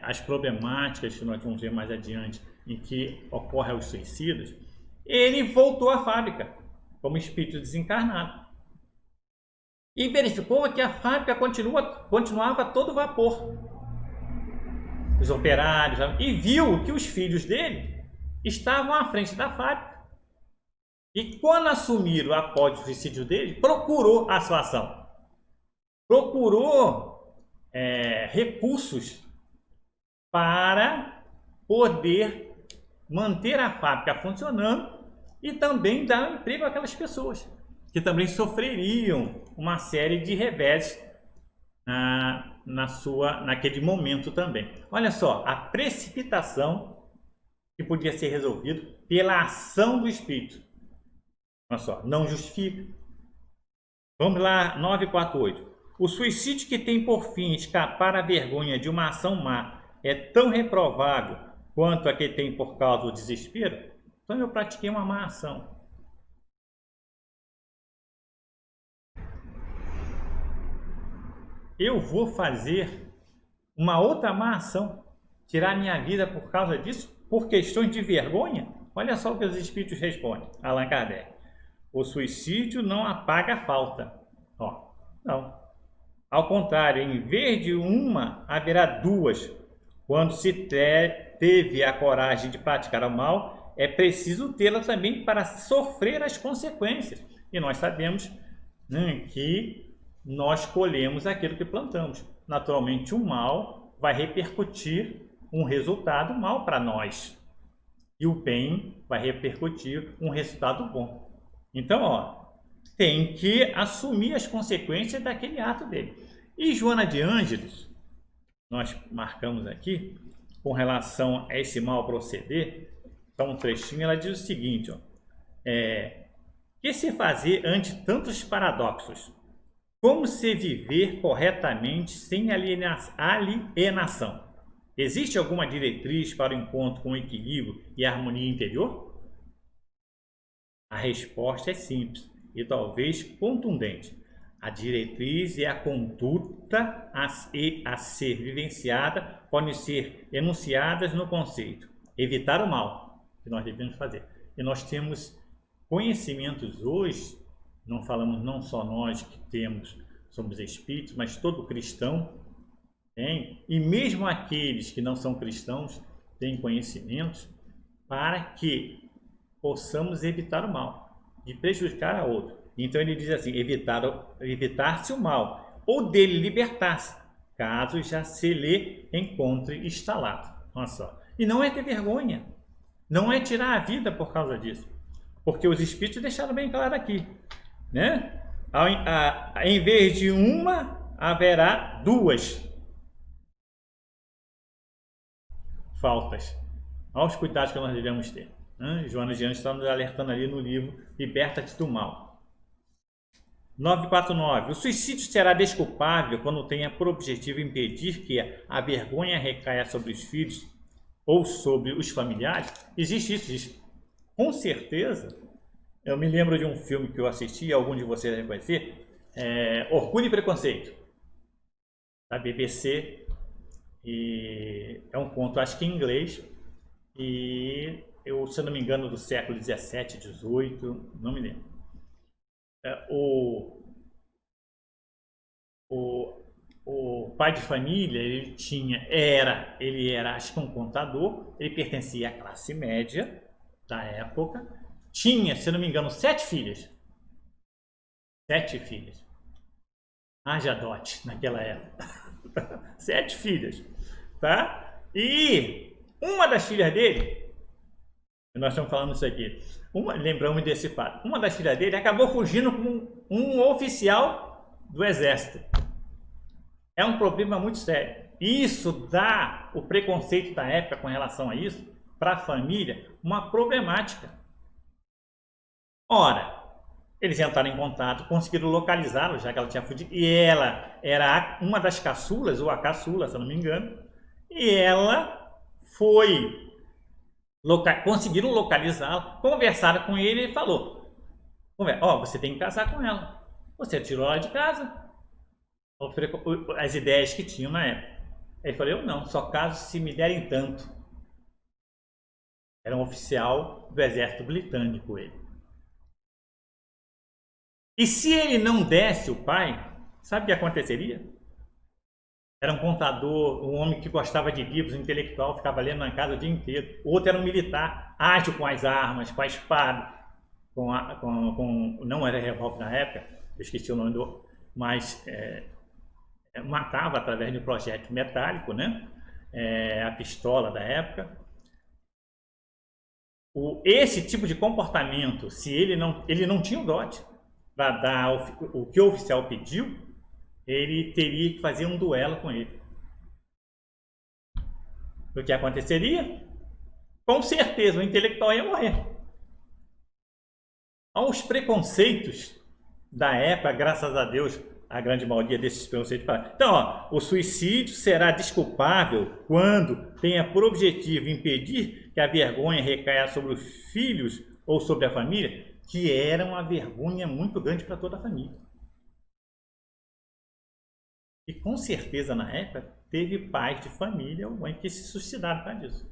as problemáticas que nós vamos ver mais adiante, em que ocorrem os suicidas, ele voltou à fábrica como espírito desencarnado e verificou que a fábrica continuava a todo vapor. Os operários, e viu que os filhos dele estavam à frente da fábrica. E quando assumiram após o suicídio dele, procurou a situação. Procurou recursos para poder manter a fábrica funcionando e também dar emprego àquelas pessoas que também sofreriam uma série de reveses naquele momento também. Olha só, a precipitação que podia ser resolvido pela ação do espírito. Olha só, não justifica. Vamos lá, 948. O suicídio que tem por fim escapar à vergonha de uma ação má é tão reprovável quanto a que tem por causa do desespero? Então eu pratiquei uma má ação. Eu vou fazer uma outra má ação, tirar minha vida por causa disso, por questões de vergonha? Olha só o que os espíritos respondem. Allan Kardec: o suicídio não apaga a falta. Não. Ao contrário, em vez de uma, haverá duas. Quando se teve a coragem de praticar o mal, é preciso tê-la também para sofrer as consequências. E nós sabemos, né, que nós colhemos aquilo que plantamos. Naturalmente, o mal vai repercutir um resultado mal para nós. E o bem vai repercutir um resultado bom. Então, tem que assumir as consequências daquele ato dele. E Joana de Ângeles, nós marcamos aqui, com relação a esse mal proceder, então um trechinho, ela diz o seguinte, Que se fazer ante tantos paradoxos? Como se viver corretamente sem alienação? Existe alguma diretriz para o encontro com equilíbrio e harmonia interior? A resposta é simples e talvez contundente. A diretriz e a conduta a ser vivenciada podem ser enunciadas no conceito evitar o mal, que nós devemos fazer. E nós temos conhecimentos hoje, não falamos não só nós que temos, somos espíritos, mas todo cristão tem, e mesmo aqueles que não são cristãos têm conhecimentos para que possamos evitar o mal, de prejudicar a outro. Então ele diz assim, evitar-se o mal, ou dele libertar-se, caso já se lhe encontre instalado. Olha só. E não é ter vergonha, não é tirar a vida por causa disso, porque os espíritos deixaram bem claro aqui, né? Em vez de uma, haverá duas faltas. Olha os cuidados que nós devemos ter. Joana de Anjos está nos alertando ali no livro Liberta-te do Mal. 949. O suicídio será desculpável quando tenha por objetivo impedir que a vergonha recaia sobre os filhos ou sobre os familiares? Existe isso. Com certeza. Eu me lembro de um filme que eu assisti, algum de vocês devem conhecer, Orgulho e Preconceito, da BBC. E é um conto, acho que em inglês, e eu, se não me engano, do século 17, 18, não me lembro. O pai de família, ele era, acho que um contador, ele pertencia à classe média da época, tinha, se não me engano, 7 filhas. 7 filhas. Haja dote naquela época. 7 filhas, tá? E uma das filhas dele, nós estamos falando isso aqui, lembramos desse fato, uma das filhas dele acabou fugindo com um oficial do exército. É um problema muito sério. Isso dá o preconceito da época com relação a isso, para a família, uma problemática. Ora, eles entraram em contato, conseguiram localizá-la, já que ela tinha fugido, e ela era uma das caçulas, ou a caçula, se eu não me engano, e ela conseguiram localizá-la, conversaram com ele e falou, você tem que casar com ela, você tirou ela de casa, as ideias que tinham na época. Ele falou, eu não, só caso se me derem tanto. Era um oficial do exército britânico ele. E se ele não desse o pai, sabe o que aconteceria? Era um contador, um homem que gostava de livros, um intelectual, ficava lendo na casa o dia inteiro. O outro era um militar, ágil com as armas, com a espada, não era revólver na época, eu esqueci o nome mas matava através de um projétil metálico, né? A pistola da época. Esse tipo de comportamento, se ele não tinha o dote para dar o que o oficial pediu, ele teria que fazer um duelo com ele. O que aconteceria? Com certeza o intelectual ia morrer. Aos preconceitos da época, graças a Deus, a grande maioria desses preconceitos fala. Então, o suicídio será desculpável quando tenha por objetivo impedir que a vergonha recaia sobre os filhos ou sobre a família, que era uma vergonha muito grande para toda a família. E com certeza na época teve pais de família ou mãe que se suicidaram por causa disso,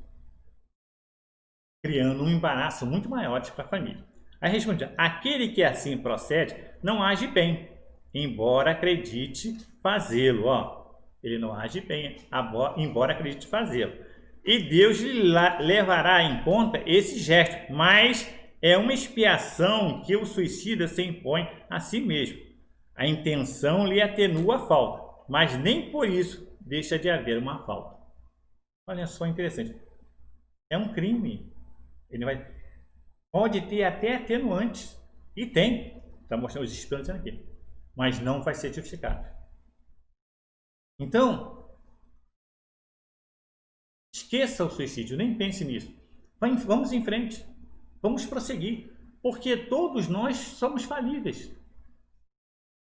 criando um embaraço muito maior para a família. Aí responde: aquele que assim procede não age bem, embora acredite fazê-lo. Ele não age bem, embora acredite fazê-lo. E Deus lhe levará em conta esse gesto, mas é uma expiação que o suicida se impõe a si mesmo. A intenção lhe atenua a falta, mas nem por isso deixa de haver uma falta. Olha só, interessante. É um crime. Pode ter até atenuantes, e tem, está mostrando os espíritos aqui, mas não vai ser justificado. Então, esqueça o suicídio, nem pense nisso. Vamos em frente, vamos prosseguir. Porque todos nós somos falíveis.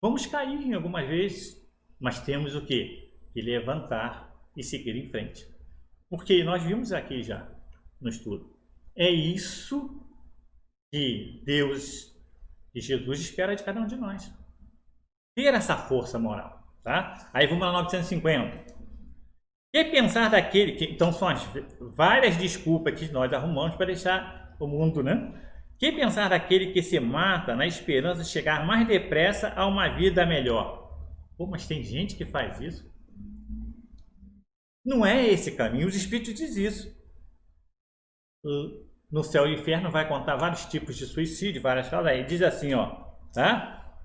Vamos cair em algumas vezes, mas temos o quê? Que levantar e seguir em frente. Porque nós vimos aqui já no estudo. É isso que Deus e Jesus espera de cada um de nós. Ter essa força moral, tá? Aí vamos lá 950. Que pensar daquele que... Então são as várias desculpas que nós arrumamos para deixar o mundo, né? Que pensar daquele que se mata na esperança de chegar mais depressa a uma vida melhor? Pô, mas tem gente que faz isso. Não é esse caminho, os Espíritos dizem isso. No Céu e Inferno vai contar vários tipos de suicídio, várias causas. Aí diz assim, ó, tá?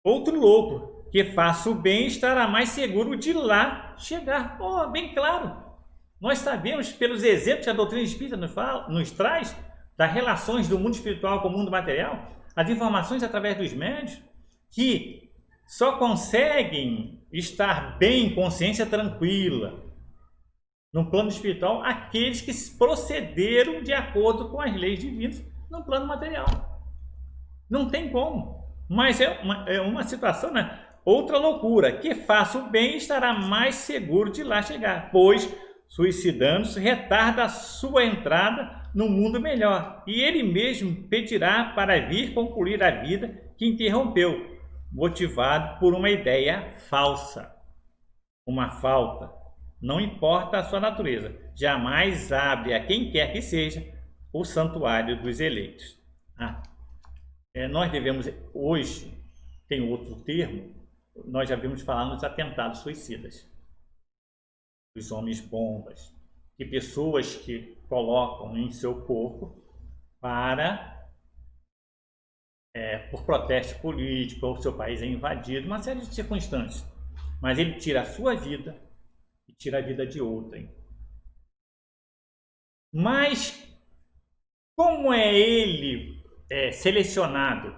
Outro louco, que faça o bem estará mais seguro de lá chegar. Oh, bem claro. Nós sabemos, pelos exemplos que a doutrina espírita nos traz, das relações do mundo espiritual com o mundo material, as informações através dos médios, que só conseguem estar bem, em consciência tranquila, no plano espiritual, aqueles que procederam de acordo com as leis divinas no plano material. Não tem como. Mas é uma situação, né? Outra loucura, que faça o bem estará mais seguro de lá chegar, pois suicidando-se retarda a sua entrada no mundo melhor, e ele mesmo pedirá para vir concluir a vida que interrompeu, motivado por uma ideia falsa, uma falta. Não importa a sua natureza, jamais abre a quem quer que seja o santuário dos eleitos. Nós devemos, hoje, tem outro termo, nós já vimos falar nos atentados suicidas, os homens bombas, que pessoas que colocam em seu corpo para, por protesto político, ou seu país é invadido, uma série de circunstâncias, mas ele tira a sua vida e tira a vida de outrem. Mas como é ele selecionado?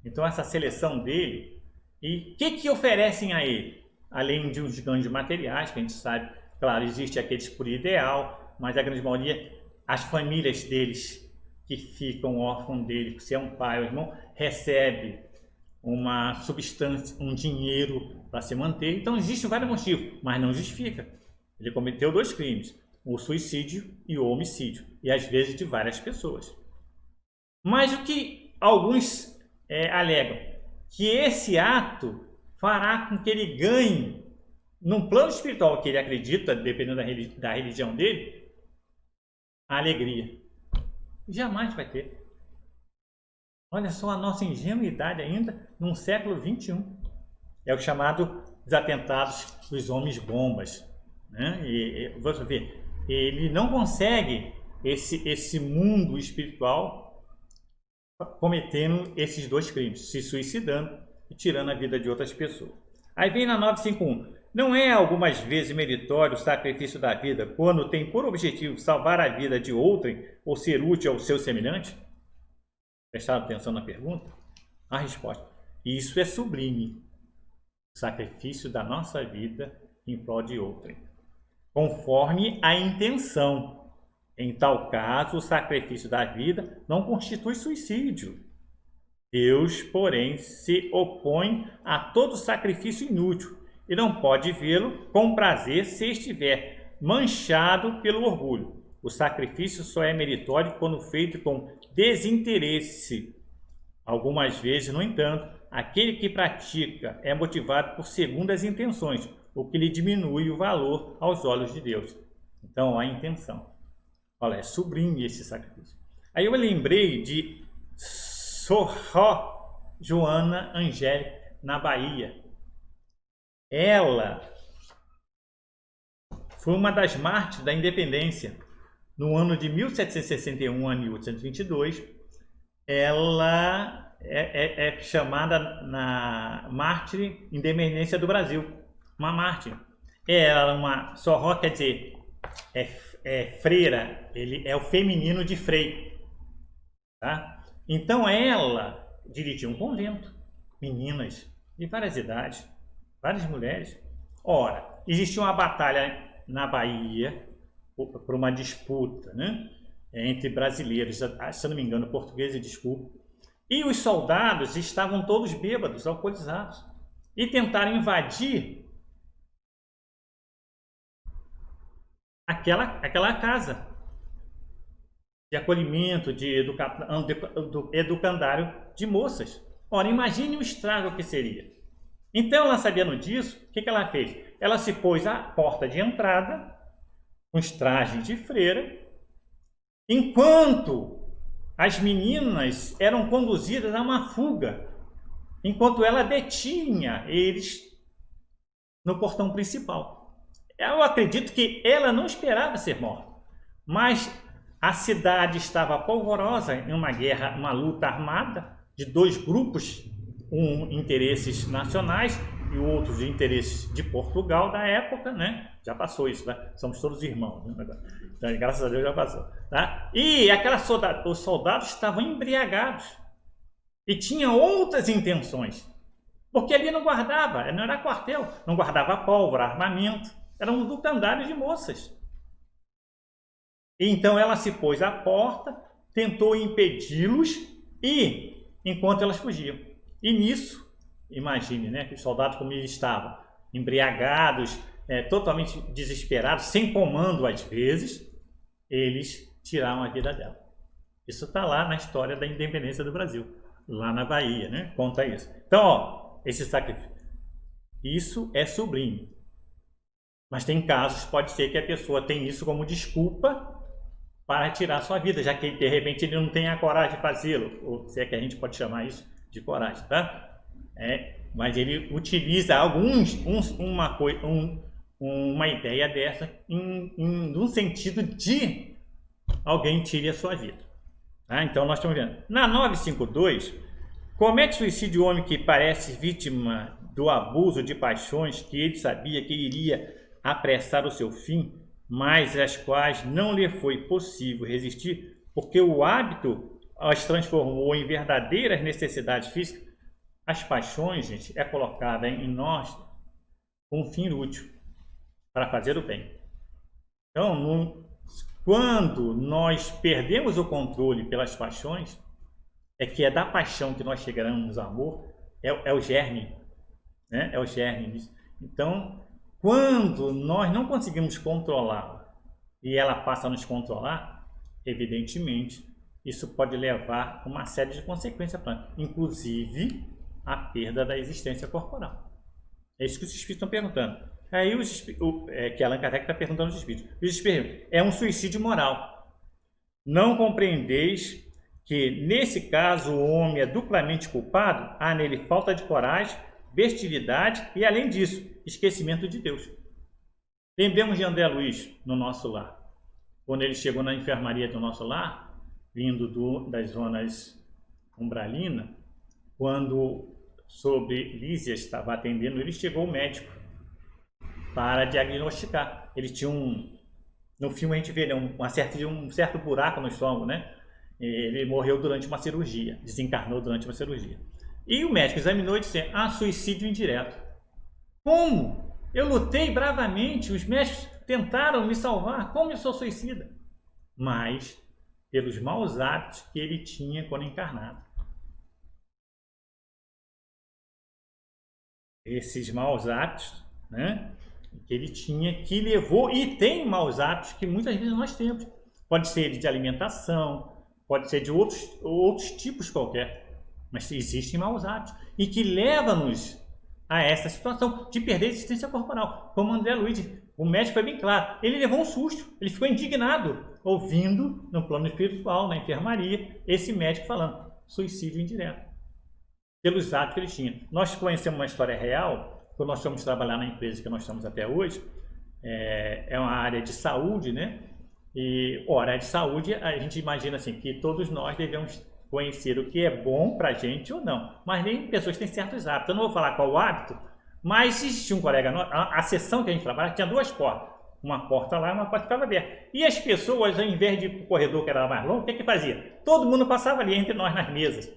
Então essa seleção dele, e o que oferecem a ele? Além de uns ganhos materiais, que a gente sabe, claro, existe aqueles por ideal, mas a grande maioria, as famílias deles que ficam órfãos dele, se é um pai ou irmão, recebe uma substância, um dinheiro para se manter. Então existem vários motivos, mas não justifica. Ele cometeu 2 crimes, o suicídio e o homicídio, e às vezes de várias pessoas. Mas o que alguns alegam? Que esse ato fará com que ele ganhe, num plano espiritual que ele acredita, dependendo da religião dele, a alegria. Jamais vai ter. Olha só a nossa ingenuidade ainda num século XXI. É o chamado dos atentados dos homens bombas, né? E você vê, ele não consegue esse mundo espiritual cometendo esses 2 crimes, se suicidando e tirando a vida de outras pessoas. Aí vem na 951. Não é algumas vezes meritório o sacrifício da vida quando tem por objetivo salvar a vida de outrem ou ser útil ao seu semelhante? Prestaram atenção na pergunta? A resposta: isso é sublime. O sacrifício da nossa vida em prol de outrem, conforme a intenção. Em tal caso, o sacrifício da vida não constitui suicídio. Deus, porém, se opõe a todo sacrifício inútil e não pode vê-lo com prazer se estiver manchado pelo orgulho. O sacrifício só é meritório quando feito com desinteresse. Algumas vezes, no entanto, aquele que pratica é motivado por segundas intenções, o que lhe diminui o valor aos olhos de Deus. Então, a intenção. Olha, é sublime esse sacrifício. Aí eu me lembrei de Sor Joana Angélica, na Bahia. Ela foi uma das mártires da independência. No ano de 1761 a 1822, ela é chamada na mártir independência do Brasil. Uma mártir. Ela, uma Sorró, quer dizer, freira, ele é o feminino de frei, tá? Então ela dirigiu um convento, meninas de várias idades, várias mulheres. Ora, existia uma batalha na Bahia por uma disputa, né, entre brasileiros, se eu não me engano, portugueses, desculpa. E os soldados estavam todos bêbados, alcoolizados, e tentaram invadir aquela casa de acolhimento, de educandário de moças. Ora, imagine o estrago que seria. Então, ela sabendo disso, o que ela fez? Ela se pôs à porta de entrada, com os trajes de freira, enquanto as meninas eram conduzidas a uma fuga, enquanto ela detinha eles no portão principal. Eu acredito que ela não esperava ser morta, mas a cidade estava polvorosa em uma guerra, uma luta armada de dois grupos, um interesses nacionais e outros de interesses de Portugal da época, né? Já passou isso, né? Somos todos irmãos, né? Então, graças a Deus já passou, tá? E os soldados estavam embriagados e tinham outras intenções, porque ali não guardava, não era quartel, não guardava pólvora, armamento, eram educandários de moças. Então ela se pôs à porta, tentou impedi-los e enquanto elas fugiam. E nisso, imagine, né, que os soldados como eles estavam, embriagados, totalmente desesperados, sem comando às vezes, eles tiraram a vida dela. Isso está lá na história da independência do Brasil, lá na Bahia, né? Conta isso. Então, ó, esse sacrifício, isso é sublime. Mas tem casos, pode ser que a pessoa tenha isso como desculpa para tirar sua vida, já que de repente ele não tem a coragem de fazê-lo, ou se é que a gente pode chamar isso de coragem, tá? Mas ele utiliza uma ideia dessa num sentido de alguém tire a sua vida. Tá? Então nós estamos vendo. Na 952, comete suicídio o homem que parece vítima do abuso de paixões que ele sabia que iria apressar o seu fim, mas às quais não lhe foi possível resistir, porque o hábito as transformou em verdadeiras necessidades físicas. As paixões, gente, é colocada em nós com um fim útil, para fazer o bem. Então, quando nós perdemos o controle pelas paixões, é que é da paixão que nós chegaremos ao amor, é o germe, né? É o germe disso. Então, quando nós não conseguimos controlá-la e ela passa a nos controlar, evidentemente, isso pode levar a uma série de consequências, inclusive a perda da existência corporal. É isso que os espíritos estão perguntando. Aí que Allan Kardec está perguntando aos espíritos. Os espíritos é um suicídio moral. Não compreendeis que, nesse caso, o homem é duplamente culpado? Há nele falta de coragem, bestialidade e, além disso, esquecimento de Deus. Lembremos de André Luiz no nosso lar. Quando ele chegou na enfermaria do nosso lar, vindo das zonas umbralinas, quando sobre Lísias estava atendendo, ele chegou o médico para diagnosticar. Ele tinha no filme a gente vê um certo buraco no estômago, né? Ele morreu durante uma cirurgia, desencarnou durante uma cirurgia. E o médico examinou e disse: suicídio indireto. Como? Eu lutei bravamente, os médicos tentaram me salvar, como eu sou suicida? Mas pelos maus hábitos que ele tinha quando encarnado. Esses maus hábitos, né, que ele tinha, que levou, e tem maus hábitos que muitas vezes nós temos. Pode ser de alimentação, pode ser de outros tipos qualquer, mas existem maus hábitos e que levam-nos a essa situação de perder a existência corporal. Como André Luiz, o médico foi bem claro, ele levou um susto, ele ficou indignado, ouvindo no plano espiritual, na enfermaria, esse médico falando suicídio indireto, pelos atos que ele tinha. Nós conhecemos uma história real, quando nós fomos trabalhar na empresa que nós estamos até hoje, é uma área de saúde, né? E, ora, de saúde, a gente imagina assim, que todos nós devemos conhecer o que é bom pra gente ou não. Mas nem pessoas têm certos hábitos. Eu não vou falar qual o hábito, mas existia um colega nosso, a seção que a gente trabalha tinha duas portas. Uma porta lá e uma porta que estava aberta. E as pessoas, ao invés de ir para o corredor que era mais longo, o que fazia? Todo mundo passava ali entre nós nas mesas.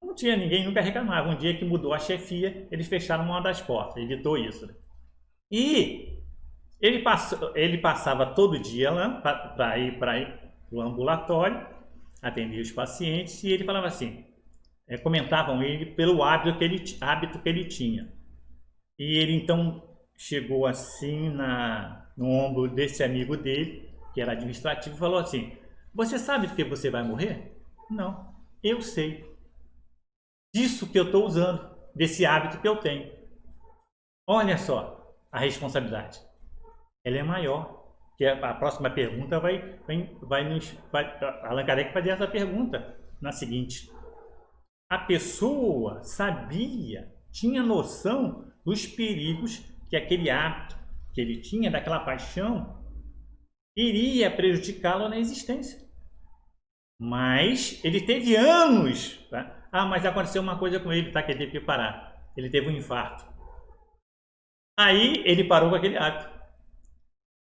Não tinha ninguém, nunca reclamava. Um dia que mudou a chefia, eles fecharam uma das portas, evitou isso. E ele passava todo dia lá para ir do ambulatório, atendia os pacientes, e ele falava assim, comentavam ele pelo hábito que ele tinha. E ele então chegou assim no ombro desse amigo dele, que era administrativo, e falou assim, você sabe que você vai morrer? Não, eu sei. Disso que eu estou usando, desse hábito que eu tenho. Olha só a responsabilidade. Ela é maior. Que a próxima pergunta Allan Kardec fazer essa pergunta na seguinte. A pessoa sabia, tinha noção dos perigos que aquele hábito que ele tinha, daquela paixão, iria prejudicá-lo na existência. Mas ele teve anos, tá? Mas aconteceu uma coisa com ele, tá? Que ele teve que parar. Ele teve um infarto. Aí ele parou com aquele hábito.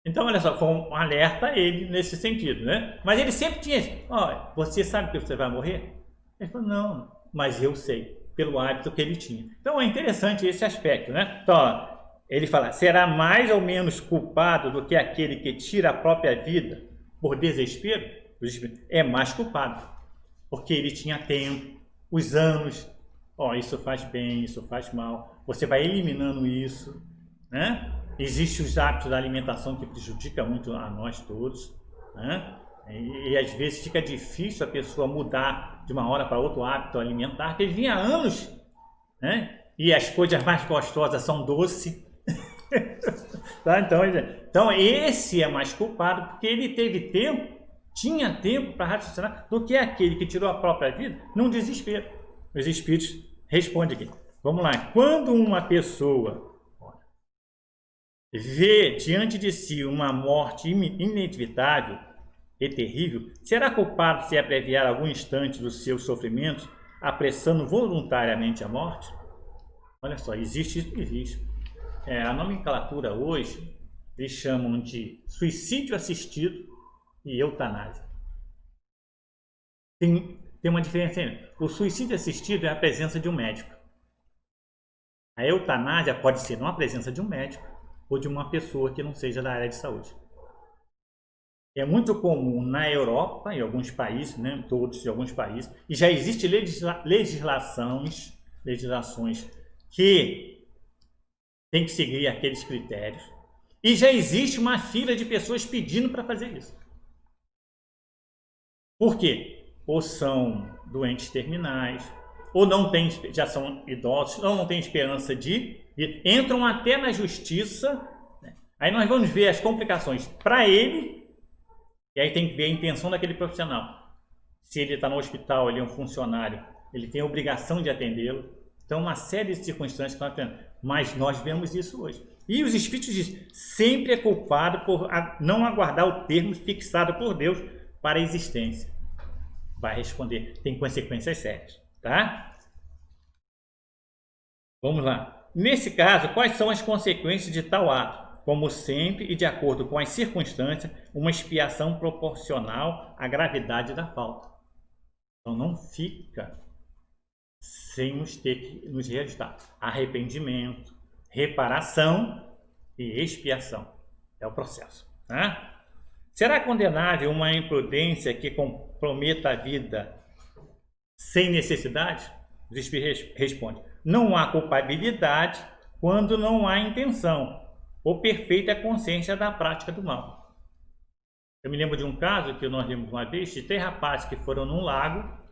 Então, olha só, foi um alerta a ele nesse sentido, né? Mas ele sempre tinha isso. Você sabe que você vai morrer? Ele falou, não, mas eu sei, pelo hábito que ele tinha. Então, é interessante esse aspecto, né? Então, ele fala, será mais ou menos culpado do que aquele que tira a própria vida por desespero? É mais culpado, porque ele tinha tempo, os anos, isso faz bem, isso faz mal, você vai eliminando isso, né? Existem os hábitos da alimentação que prejudicam muito a nós todos, né? E às vezes fica difícil a pessoa mudar de uma hora para outra o hábito alimentar, que ele vinha há anos, né? E as coisas mais gostosas são doces. Tá? Então esse é mais culpado, porque ele teve tempo, tinha tempo para raciocinar, do que aquele que tirou a própria vida num desespero. Os espíritos respondem aqui. Vamos lá. Quando uma pessoa vê diante de si uma morte inevitável e terrível, será culpado se abreviar algum instante dos seus sofrimentos, apressando voluntariamente a morte? Olha só, existe isso, existe. A nomenclatura hoje, eles chamam de suicídio assistido e eutanásia. Tem uma diferença aí. O suicídio assistido é a presença de um médico. A eutanásia pode ser não a presença de um médico ou de uma pessoa que não seja da área de saúde. É muito comum na Europa, em alguns países, né, todos em alguns países, e já existem legislações que tem que seguir aqueles critérios. E já existe uma fila de pessoas pedindo para fazer isso. Por quê? Ou são doentes terminais, ou não tem, já são idosos, ou não tem esperança de ir, entram até na justiça, né? Aí nós vamos ver as complicações para ele, e aí tem que ver a intenção daquele profissional. Se ele está no hospital, ele é um funcionário, ele tem a obrigação de atendê-lo. Então, uma série de circunstâncias que nós temos. Mas nós vemos isso hoje. E os espíritos dizem, sempre é culpado por não aguardar o termo fixado por Deus para a existência. Vai responder, tem consequências sérias, tá? Vamos lá. Nesse caso, quais são as consequências de tal ato? Como sempre e de acordo com as circunstâncias, uma expiação proporcional à gravidade da falta. Então não fica sem nos ter que nos reajustar. Arrependimento, reparação e expiação. É o processo. Tá? Será condenável uma imprudência que comprometa a vida sem necessidade? Os espíritos respondem. Não há culpabilidade quando não há intenção ou perfeita consciência da prática do mal. Eu me lembro de um caso que nós vimos uma vez de 3 rapazes que foram num lago.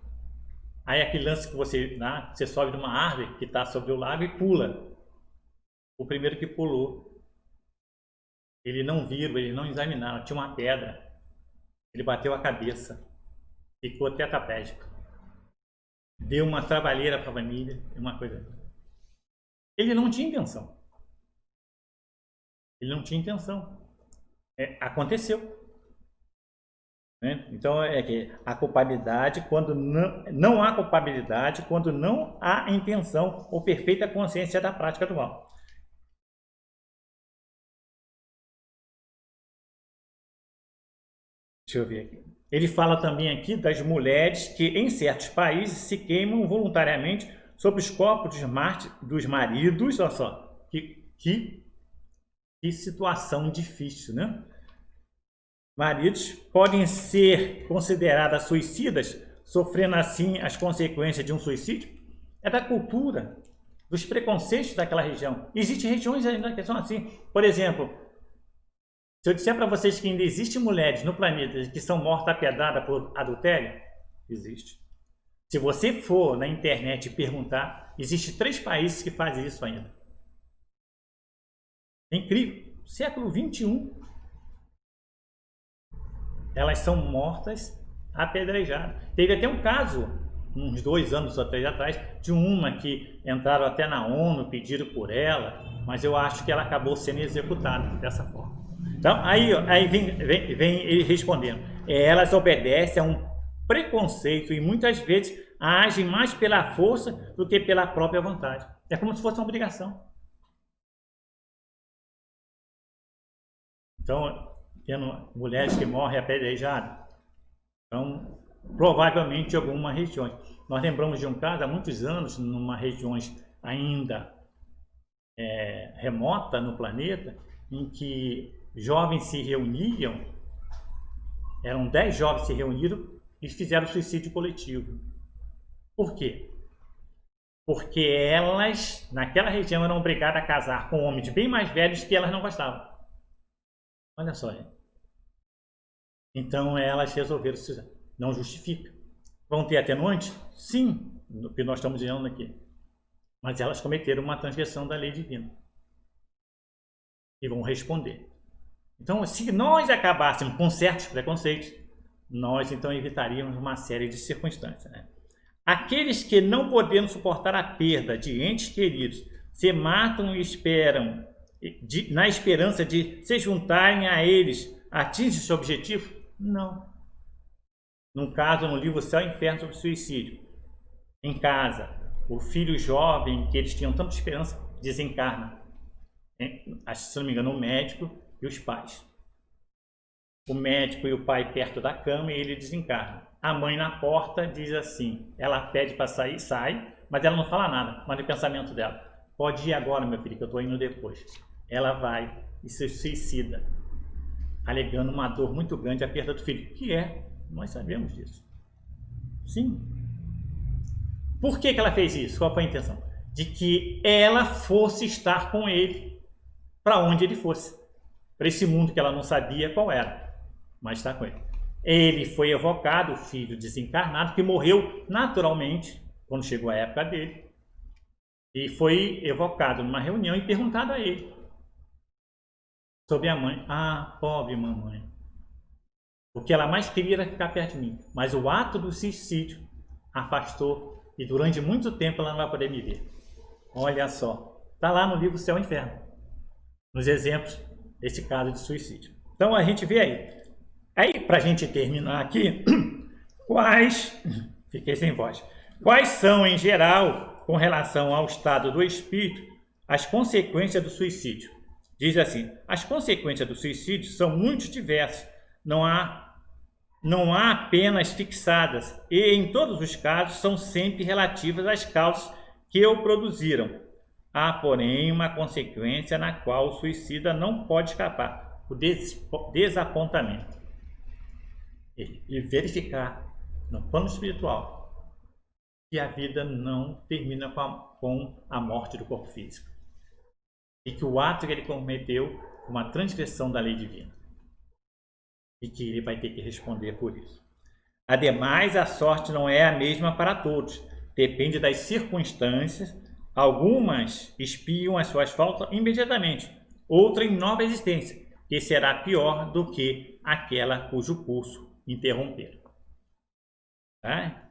Aí aquele lance que você sobe numa árvore que está sobre o lago e pula. O primeiro que pulou, ele não viram, eles não examinaram, tinha uma pedra. Ele bateu a cabeça, ficou tetraplégico. Deu uma trabalheira para a família, uma coisa. Ele não tinha intenção. Ele não tinha intenção. Aconteceu. Então é que a culpabilidade quando não há culpabilidade quando não há intenção ou perfeita consciência da prática do mal. Deixa eu ver aqui. Ele fala também aqui das mulheres que em certos países se queimam voluntariamente sobre os corpos dos maridos. Olha só, que situação difícil, né? maridos podem ser considerados suicidas, sofrendo assim as consequências de um suicídio? É da cultura, dos preconceitos daquela região. Existem regiões ainda que são assim. Por exemplo, se eu disser para vocês que ainda existem mulheres no planeta que são mortas a pedrada por adultério, existe. Se você for na internet e perguntar, existem 3 países que fazem isso ainda. É incrível. Século 21. Elas são mortas apedrejadas. Teve até um caso, uns 2 anos ou 3 atrás, de uma que entraram até na ONU, pediram por ela, mas eu acho que ela acabou sendo executada dessa forma. Então, aí vem ele respondendo. Elas obedecem a um preconceito e muitas vezes agem mais pela força do que pela própria vontade. É como se fosse uma obrigação. Então, tendo mulheres que morrem apedrejadas, então, provavelmente em alguma região. Nós lembramos de um caso há muitos anos, numa região ainda remota no planeta, em que jovens se reuniam, eram 10 jovens que se reuniram e fizeram suicídio coletivo. Por quê? Porque elas, naquela região, eram obrigadas a casar com homens bem mais velhos que elas não gostavam. Olha só, hein? Então elas resolveram se suicidar. Não justifica. Vão ter atenuante? Sim, no que nós estamos dizendo aqui. Mas elas cometeram uma transgressão da lei divina. E vão responder. Então, se nós acabássemos com certos preconceitos, nós então evitaríamos uma série de circunstâncias, né? Aqueles que não podendo suportar a perda de entes queridos se matam e esperam, na esperança de se juntarem a eles, atingem seu objetivo? Não. Num caso, no livro Céu e Inferno sobre Suicídio, em casa, o filho jovem que eles tinham tanta esperança desencarna. Acho que, se não me engano, o médico e os pais. O médico e o pai perto da cama e ele desencarna. A mãe na porta diz assim, ela pede para sair, sai, mas ela não fala nada, mas no pensamento dela, pode ir agora, meu filho, que eu estou indo depois. Ela vai e se suicida, alegando uma dor muito grande, a perda do filho, que nós sabemos disso. Sim. Por que ela fez isso? Qual foi a intenção? De que ela fosse estar com ele, para onde ele fosse, para esse mundo que ela não sabia qual era, mas está com ele. Ele foi evocado, o filho desencarnado, que morreu naturalmente, quando chegou a época dele, e foi evocado numa reunião e perguntado a ele sobre a mãe. Ah, pobre mamãe. O que ela mais queria era ficar perto de mim, mas o ato do suicídio afastou e durante muito tempo ela não vai poder me ver. Olha só, está lá no livro Céu e Inferno, nos exemplos desse caso de suicídio. Então a gente vê aí. Aí, para a gente terminar aqui, fiquei sem voz, quais são, em geral, com relação ao estado do espírito, as consequências do suicídio? Diz assim, as consequências do suicídio são muito diversas, não há apenas fixadas, e em todos os casos são sempre relativas às causas que o produziram. Há, porém, uma consequência na qual o suicida não pode escapar, o desapontamento. E verificar no plano espiritual que a vida não termina com a morte do corpo físico e que o ato que ele cometeu foi uma transgressão da lei divina e que ele vai ter que responder por isso. Ademais, a sorte não é a mesma para todos, depende das circunstâncias. Algumas expiam as suas faltas imediatamente, outra em nova existência, que será pior do que aquela cujo curso interromper. Tá?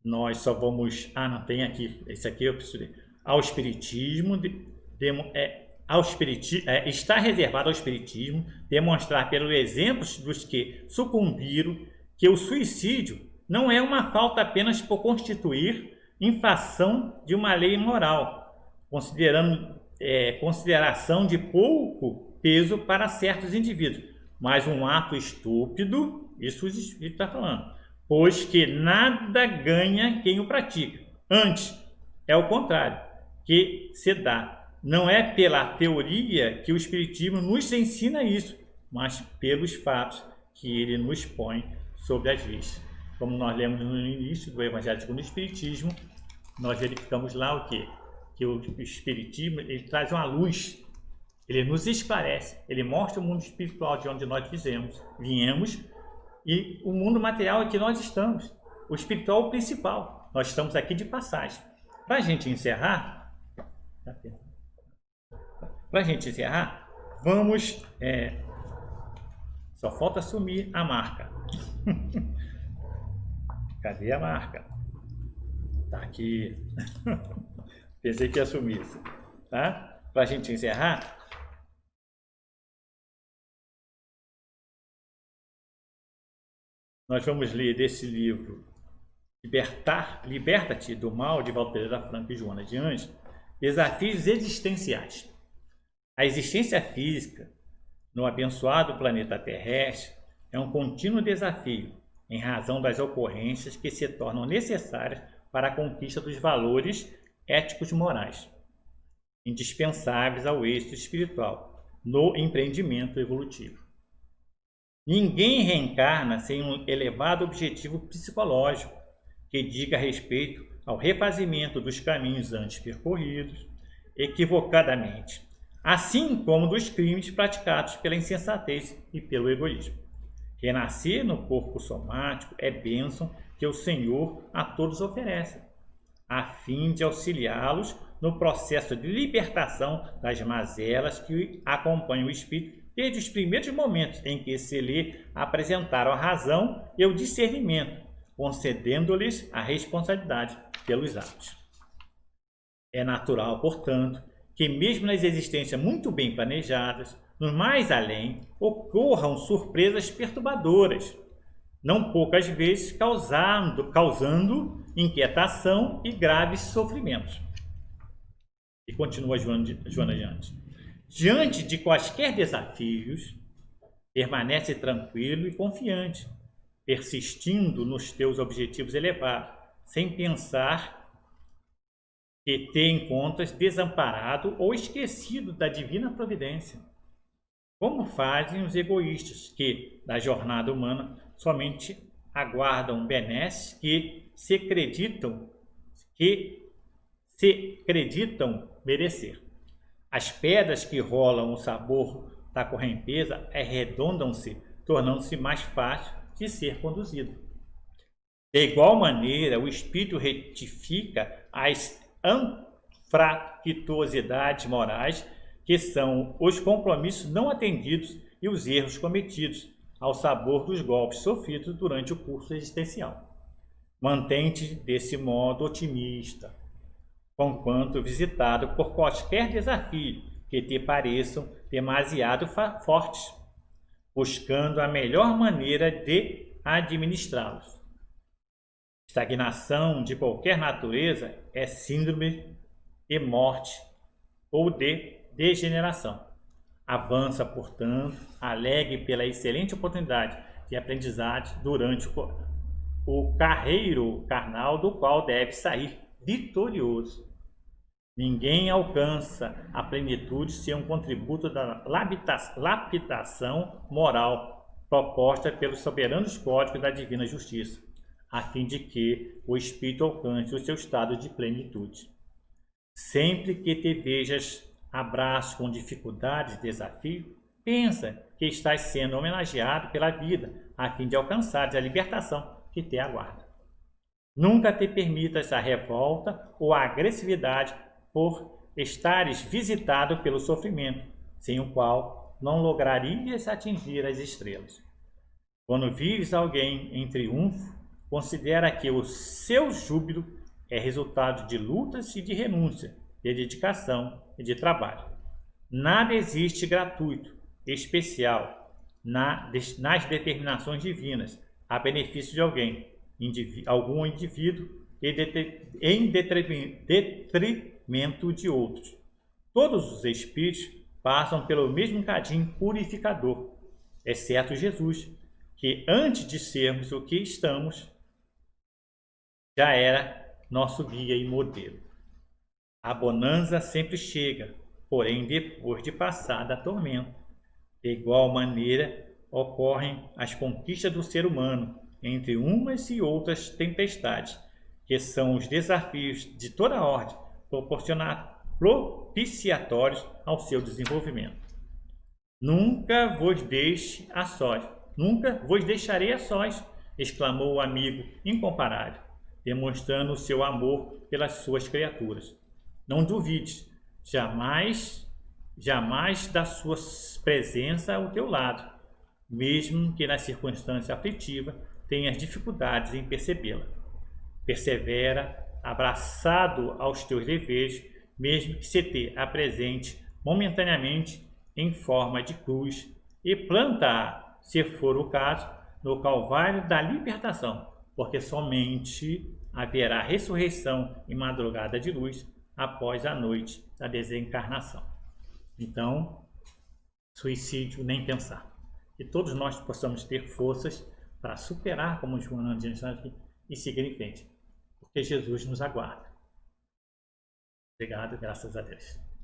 Nós só vamos... não tem aqui. Esse aqui eu preciso ler. Ao espiritismo... está reservado ao espiritismo demonstrar pelos exemplos dos que sucumbiram que o suicídio não é uma falta apenas por constituir infração de uma lei moral, consideração de pouco peso para certos indivíduos, mas um ato estúpido, isso o Espírito está falando, pois que nada ganha quem o pratica. Antes, é o contrário, que se dá. Não é pela teoria que o Espiritismo nos ensina isso, mas pelos fatos que ele nos põe sobre as vistas. Como nós lemos no início do Evangelho segundo o Espiritismo, nós verificamos lá o quê? Que o Espiritismo ele traz uma luz, ele nos esclarece, ele mostra o mundo espiritual de onde nós viemos e o mundo material é que nós estamos. O espiritual é o principal, nós estamos aqui de passagem. Para a gente encerrar, vamos... só falta assumir a marca. Cadê a marca? Tá aqui. Pensei que ia assumir isso. Tá? Para a gente encerrar, nós vamos ler desse livro Liberta-te do Mal, de Valdo Pereira Franco e Joana de Anjos, desafios existenciais. A existência física no abençoado planeta terrestre é um contínuo desafio em razão das ocorrências que se tornam necessárias para a conquista dos valores éticos morais, indispensáveis ao êxito espiritual no empreendimento evolutivo. Ninguém reencarna sem um elevado objetivo psicológico que diga respeito ao refazimento dos caminhos antes percorridos, equivocadamente, assim como dos crimes praticados pela insensatez e pelo egoísmo. Renascer no corpo somático é bênção que o Senhor a todos oferece, a fim de auxiliá-los no processo de libertação das mazelas que acompanham o espírito desde os primeiros momentos em que se lhe apresentaram a razão e o discernimento, concedendo-lhes a responsabilidade pelos atos. É natural, portanto, que mesmo nas existências muito bem planejadas, no mais além, ocorram surpresas perturbadoras, não poucas vezes causando inquietação e graves sofrimentos. E continua Joana diante. Diante de quaisquer desafios, permanece tranquilo e confiante, persistindo nos teus objetivos elevados, sem pensar que te encontras desamparado ou esquecido da divina providência. Como fazem os egoístas que, na jornada humana, somente aguardam benesses que se acreditam merecer. As pedras que rolam o sabor da correnteza arredondam-se, tornando-se mais fácil de ser conduzido. De igual maneira, o espírito retifica as anfractuosidades morais, que são os compromissos não atendidos e os erros cometidos, ao sabor dos golpes sofridos durante o curso existencial. Mantém-te desse modo otimista, conquanto visitado por qualquer desafio que te pareçam demasiado fortes, buscando a melhor maneira de administrá-los. Estagnação de qualquer natureza é síndrome de morte ou de degeneração. Avança, portanto, alegre pela excelente oportunidade de aprendizagem durante o carreiro carnal do qual deve sair vitorioso. Ninguém alcança a plenitude sem um contributo da lapidação moral proposta pelos soberanos códigos da divina justiça, a fim de que o espírito alcance o seu estado de plenitude. Sempre que te vejas abraço com dificuldades e desafio, pensa que estás sendo homenageado pela vida, a fim de alcançares a libertação que te aguarda. Nunca te permitas a revolta ou a agressividade por estares visitado pelo sofrimento, sem o qual não lograrias atingir as estrelas. Quando vires alguém em triunfo, considera que o seu júbilo é resultado de lutas e de renúncia, de dedicação e de trabalho. Nada existe gratuito, especial, nas determinações divinas, a benefício de algum indivíduo em detrimento de outros. Todos os espíritos passam pelo mesmo cadinho purificador, exceto Jesus, que antes de sermos o que estamos, já era nosso guia e modelo. A bonança sempre chega, porém depois de passada a tormenta. De igual maneira, ocorrem as conquistas do ser humano, entre umas e outras tempestades, que são os desafios de toda ordem, propiciatórios ao seu desenvolvimento. Nunca vos deixe a sós, nunca vos deixarei a sós, exclamou o amigo incomparável, demonstrando o seu amor pelas suas criaturas. Não duvides, jamais da sua presença ao teu lado, mesmo que na circunstância afetiva tenhas dificuldades em percebê-la. Persevera, abraçado aos teus deveres, mesmo que se te apresente momentaneamente em forma de cruz, e planta-a, se for o caso, no calvário da libertação, porque somente haverá ressurreição e madrugada de luz após a noite da desencarnação. Então, suicídio nem pensar. Que todos nós possamos ter forças para superar, como Joana diz aqui, e seguir em frente, porque Jesus nos aguarda. Obrigado, graças a Deus.